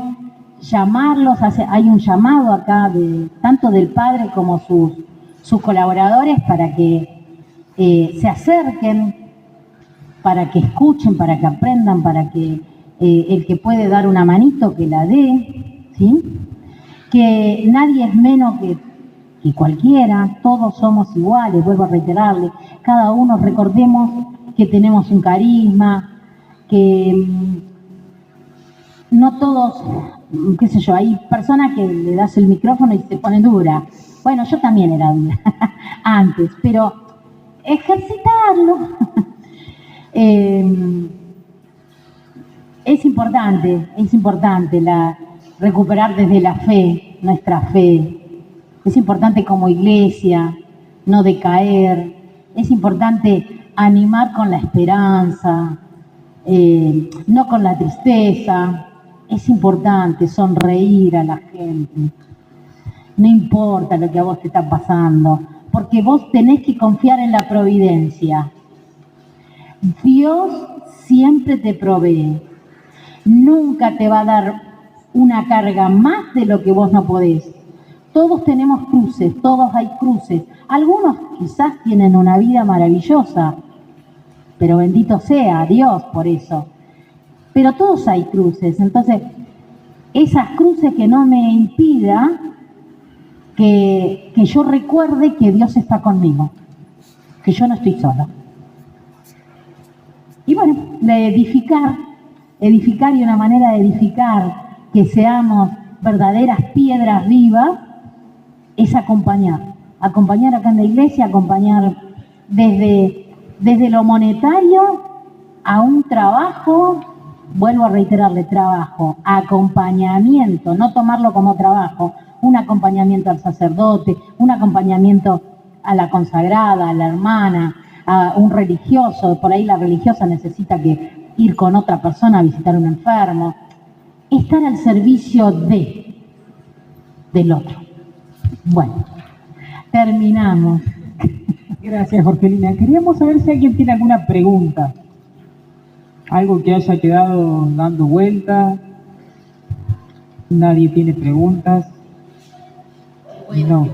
llamarlos, hay un llamado acá tanto del padre como sus colaboradores para que se acerquen, para que escuchen, para que aprendan, para que el que puede dar una manito que la dé, ¿sí? Que nadie es menos que cualquiera, todos somos iguales, vuelvo a reiterarle, cada uno recordemos que tenemos un carisma, que no todos, qué sé yo, hay personas que le das el micrófono y se ponen dura. Bueno, yo también era dura antes, pero ejercitarlo es importante recuperar desde la fe, nuestra fe. Es importante como iglesia no decaer, es importante animar con la esperanza, no con la tristeza. Es importante sonreír a la gente. No importa lo que a vos te está pasando, porque vos tenés que confiar en la providencia. Dios siempre te provee. Nunca te va a dar una carga más de lo que vos no podés. Todos tenemos cruces, todos hay cruces. Algunos quizás tienen una vida maravillosa, pero bendito sea Dios por eso. Pero todos hay cruces, entonces esas cruces que no me impida que yo recuerde que Dios está conmigo, que yo no estoy sola. Y bueno, edificar y una manera de edificar que seamos verdaderas piedras vivas es acompañar acá en la iglesia, acompañar desde lo monetario a un trabajo, vuelvo a reiterarle, trabajo, acompañamiento, no tomarlo como trabajo, un acompañamiento al sacerdote, un acompañamiento a la consagrada, a la hermana, a un religioso, por ahí la religiosa necesita ir con otra persona a visitar a un enfermo, estar al servicio del otro. Bueno, terminamos. Gracias, Jorgelina. Queríamos saber si alguien tiene alguna pregunta. Algo que haya quedado dando vuelta. Nadie tiene preguntas. No.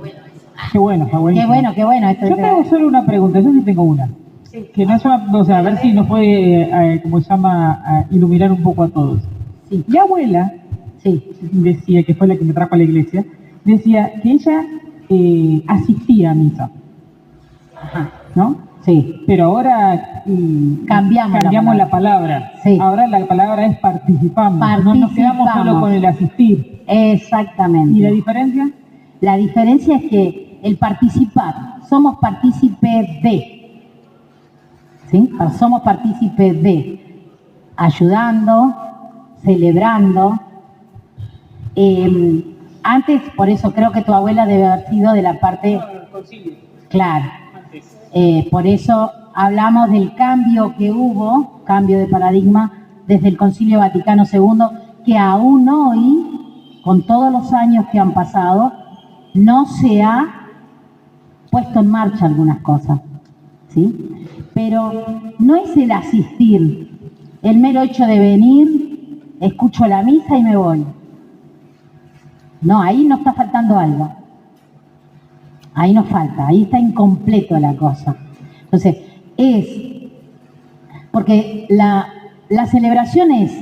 Qué bueno, está buenísimo. Qué bueno. Yo tengo solo una pregunta, yo sí tengo una. Sí. Que no es una, o sea, a ver si nos puede, como se llama, iluminar un poco a todos. Sí. Mi abuela decía, que fue la que me trajo a la iglesia, decía que ella asistía a misa. Ajá. ¿No? Sí. Pero ahora cambiamos la palabra. Sí. Ahora la palabra es participamos. No nos quedamos solo con el asistir. Exactamente. ¿Y la diferencia? La diferencia es que el participar, somos partícipes de. ¿Sí? Somos partícipes de. Ayudando, celebrando. Antes, por eso creo que tu abuela debe haber sido de la parte... Claro. Por eso hablamos del cambio que hubo, cambio de paradigma, desde el Concilio Vaticano II, que aún hoy, con todos los años que han pasado, no se ha puesto en marcha algunas cosas, ¿sí? Pero no es el asistir, el mero hecho de venir, escucho la misa y me voy. No, ahí nos está faltando algo. Ahí nos falta, ahí está incompleto la cosa. Entonces, porque la celebración es,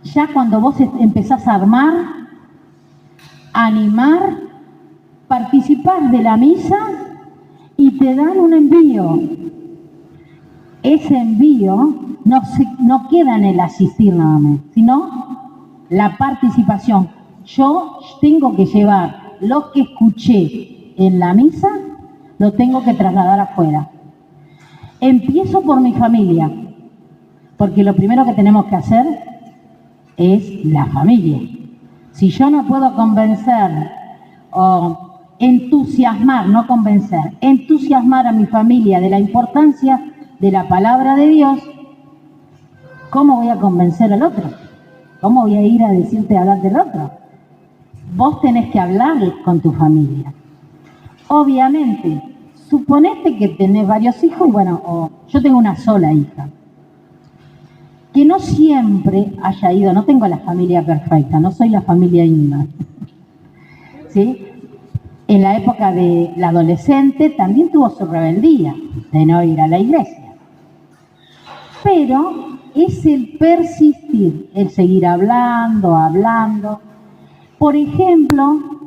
ya cuando vos empezás a armar, animar, participás de la misa y te dan un envío. Ese envío no queda en el asistir nada más, sino la participación. Yo tengo que llevar lo que escuché en la misa, lo tengo que trasladar afuera. Empiezo por mi familia, porque lo primero que tenemos que hacer es la familia. Si yo no puedo convencer o entusiasmar, no convencer, entusiasmar a mi familia de la importancia de la palabra de Dios, ¿cómo voy a convencer al otro? ¿Cómo voy a ir a decirte a hablar del otro? Vos tenés que hablar con tu familia. Obviamente, suponete que tenés varios hijos, bueno, yo tengo una sola hija. Que no siempre haya ido, no tengo la familia perfecta, no soy la familia Inma. ¿Sí? En la época de la adolescente también tuvo su rebeldía de no ir a la iglesia. Pero es el persistir, el seguir hablando. Por ejemplo,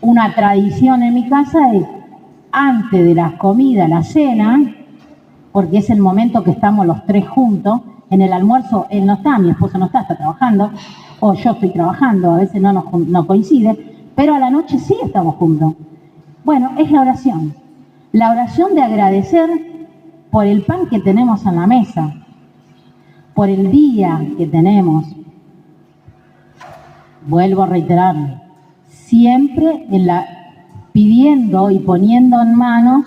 una tradición en mi casa es, antes de la comida, la cena, porque es el momento que estamos los tres juntos, en el almuerzo él no está, mi esposo no está trabajando, o yo estoy trabajando, a veces no coincide, pero a la noche sí estamos juntos. Bueno, es la oración de agradecer por el pan que tenemos en la mesa, por el día que tenemos. Vuelvo a reiterarme, siempre pidiendo y poniendo en manos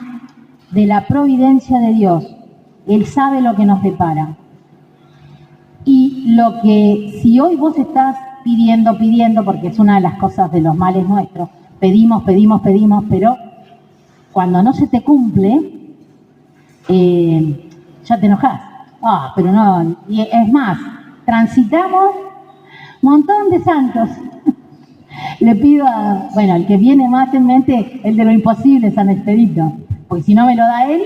de la providencia de Dios. Él sabe lo que nos depara. Y lo que, si hoy vos estás pidiendo, porque es una de las cosas de los males nuestros, pedimos, pero cuando no se te cumple, ya te enojás. Pero no, y es más, transitamos montón de santos. le pido a, bueno, el que viene más en mente, el de lo imposible, San Expedito. Porque si no me lo da él,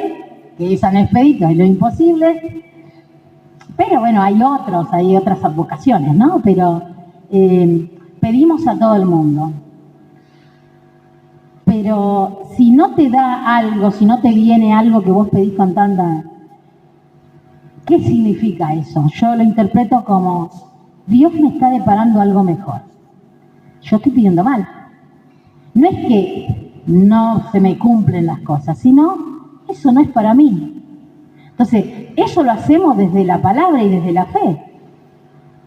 que es San Expedito, es lo imposible. Pero bueno, hay otras vocaciones, ¿no? Pero pedimos a todo el mundo. Pero si no te da algo, si no te viene algo que vos pedís con tanta... ¿Qué significa eso? Yo lo interpreto como, Dios me está deparando algo mejor. Yo estoy pidiendo mal. No es que no se me cumplen las cosas, sino, eso no es para mí. Entonces, eso lo hacemos desde la palabra y desde la fe.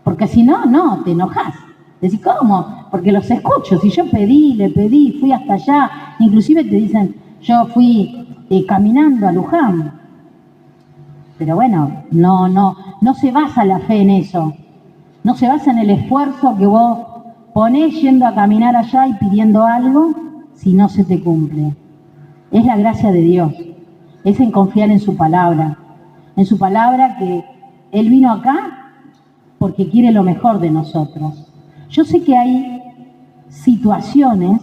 Porque si no, no, te enojas. Decís, ¿cómo? Porque los escucho. Si yo pedí, le pedí, fui hasta allá. Inclusive te dicen, yo fui caminando a Luján. Pero bueno, no se basa la fe en eso. No se basa en el esfuerzo que vos ponés yendo a caminar allá y pidiendo algo si no se te cumple. Es la gracia de Dios. Es en confiar en su palabra. En su palabra que Él vino acá porque quiere lo mejor de nosotros. Yo sé que hay situaciones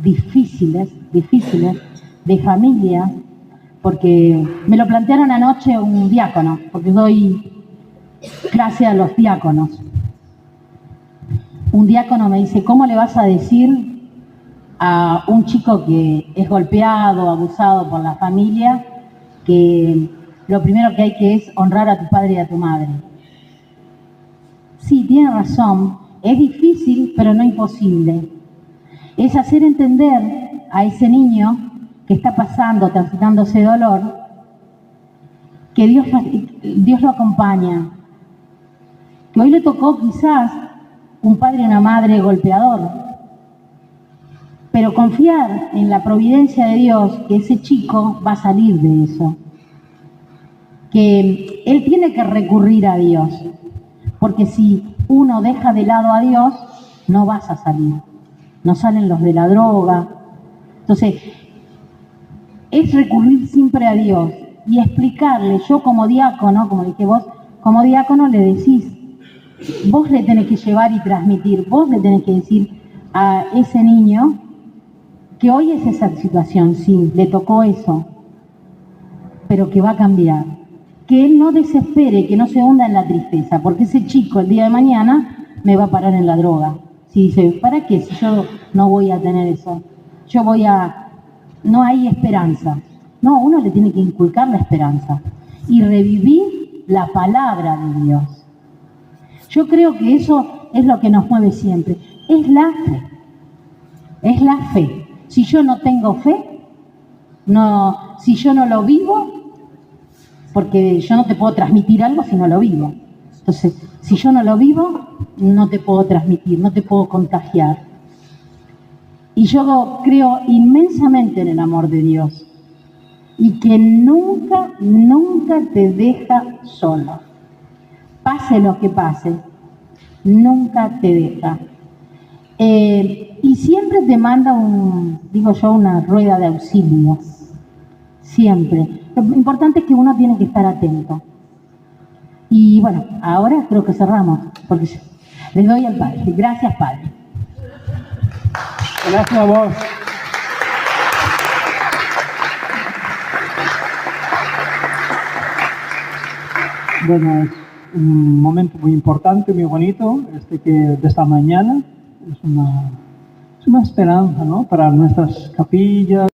difíciles de familia, porque me lo plantearon anoche un diácono, porque doy clase a los diáconos. Un diácono me dice, ¿cómo le vas a decir a un chico que es golpeado, abusado por la familia, que lo primero que hay que es honrar a tu padre y a tu madre? Sí, tiene razón, es difícil, pero no imposible. Es hacer entender a ese niño que está pasando, transitando ese dolor, que Dios lo acompaña. Que hoy le tocó quizás un padre y una madre golpeador, pero confiar en la providencia de Dios, que ese chico va a salir de eso. Que él tiene que recurrir a Dios, porque si uno deja de lado a Dios, no vas a salir. No salen los de la droga. Entonces, es recurrir siempre a Dios y explicarle. Yo como diácono, como dije vos, como diácono le decís, vos le tenés que llevar y transmitir, vos le tenés que decir a ese niño que hoy es esa situación, sí, le tocó eso, pero que va a cambiar. Que él no desespere, que no se hunda en la tristeza, porque ese chico el día de mañana me va a parar en la droga. Si dice, ¿para qué? Si yo no voy a tener eso, no hay esperanza. No, uno le tiene que inculcar la esperanza y revivir la palabra de Dios. Yo creo que eso es lo que nos mueve siempre. Es la fe. Es la fe. Si yo no tengo fe, si yo no lo vivo, porque yo no te puedo transmitir algo si no lo vivo. Entonces, si yo no lo vivo, no te puedo transmitir, no te puedo contagiar. Y yo creo inmensamente en el amor de Dios y que nunca, nunca te deja solo. Pase lo que pase, nunca te deja. Y siempre te manda una rueda de auxilio. Siempre. Lo importante es que uno tiene que estar atento. Y bueno, ahora creo que cerramos, porque les doy al Padre. Gracias, Padre. Gracias a vos. Bueno, es un momento muy importante, muy bonito, de esta mañana. Es una esperanza, ¿no? Para nuestras capillas.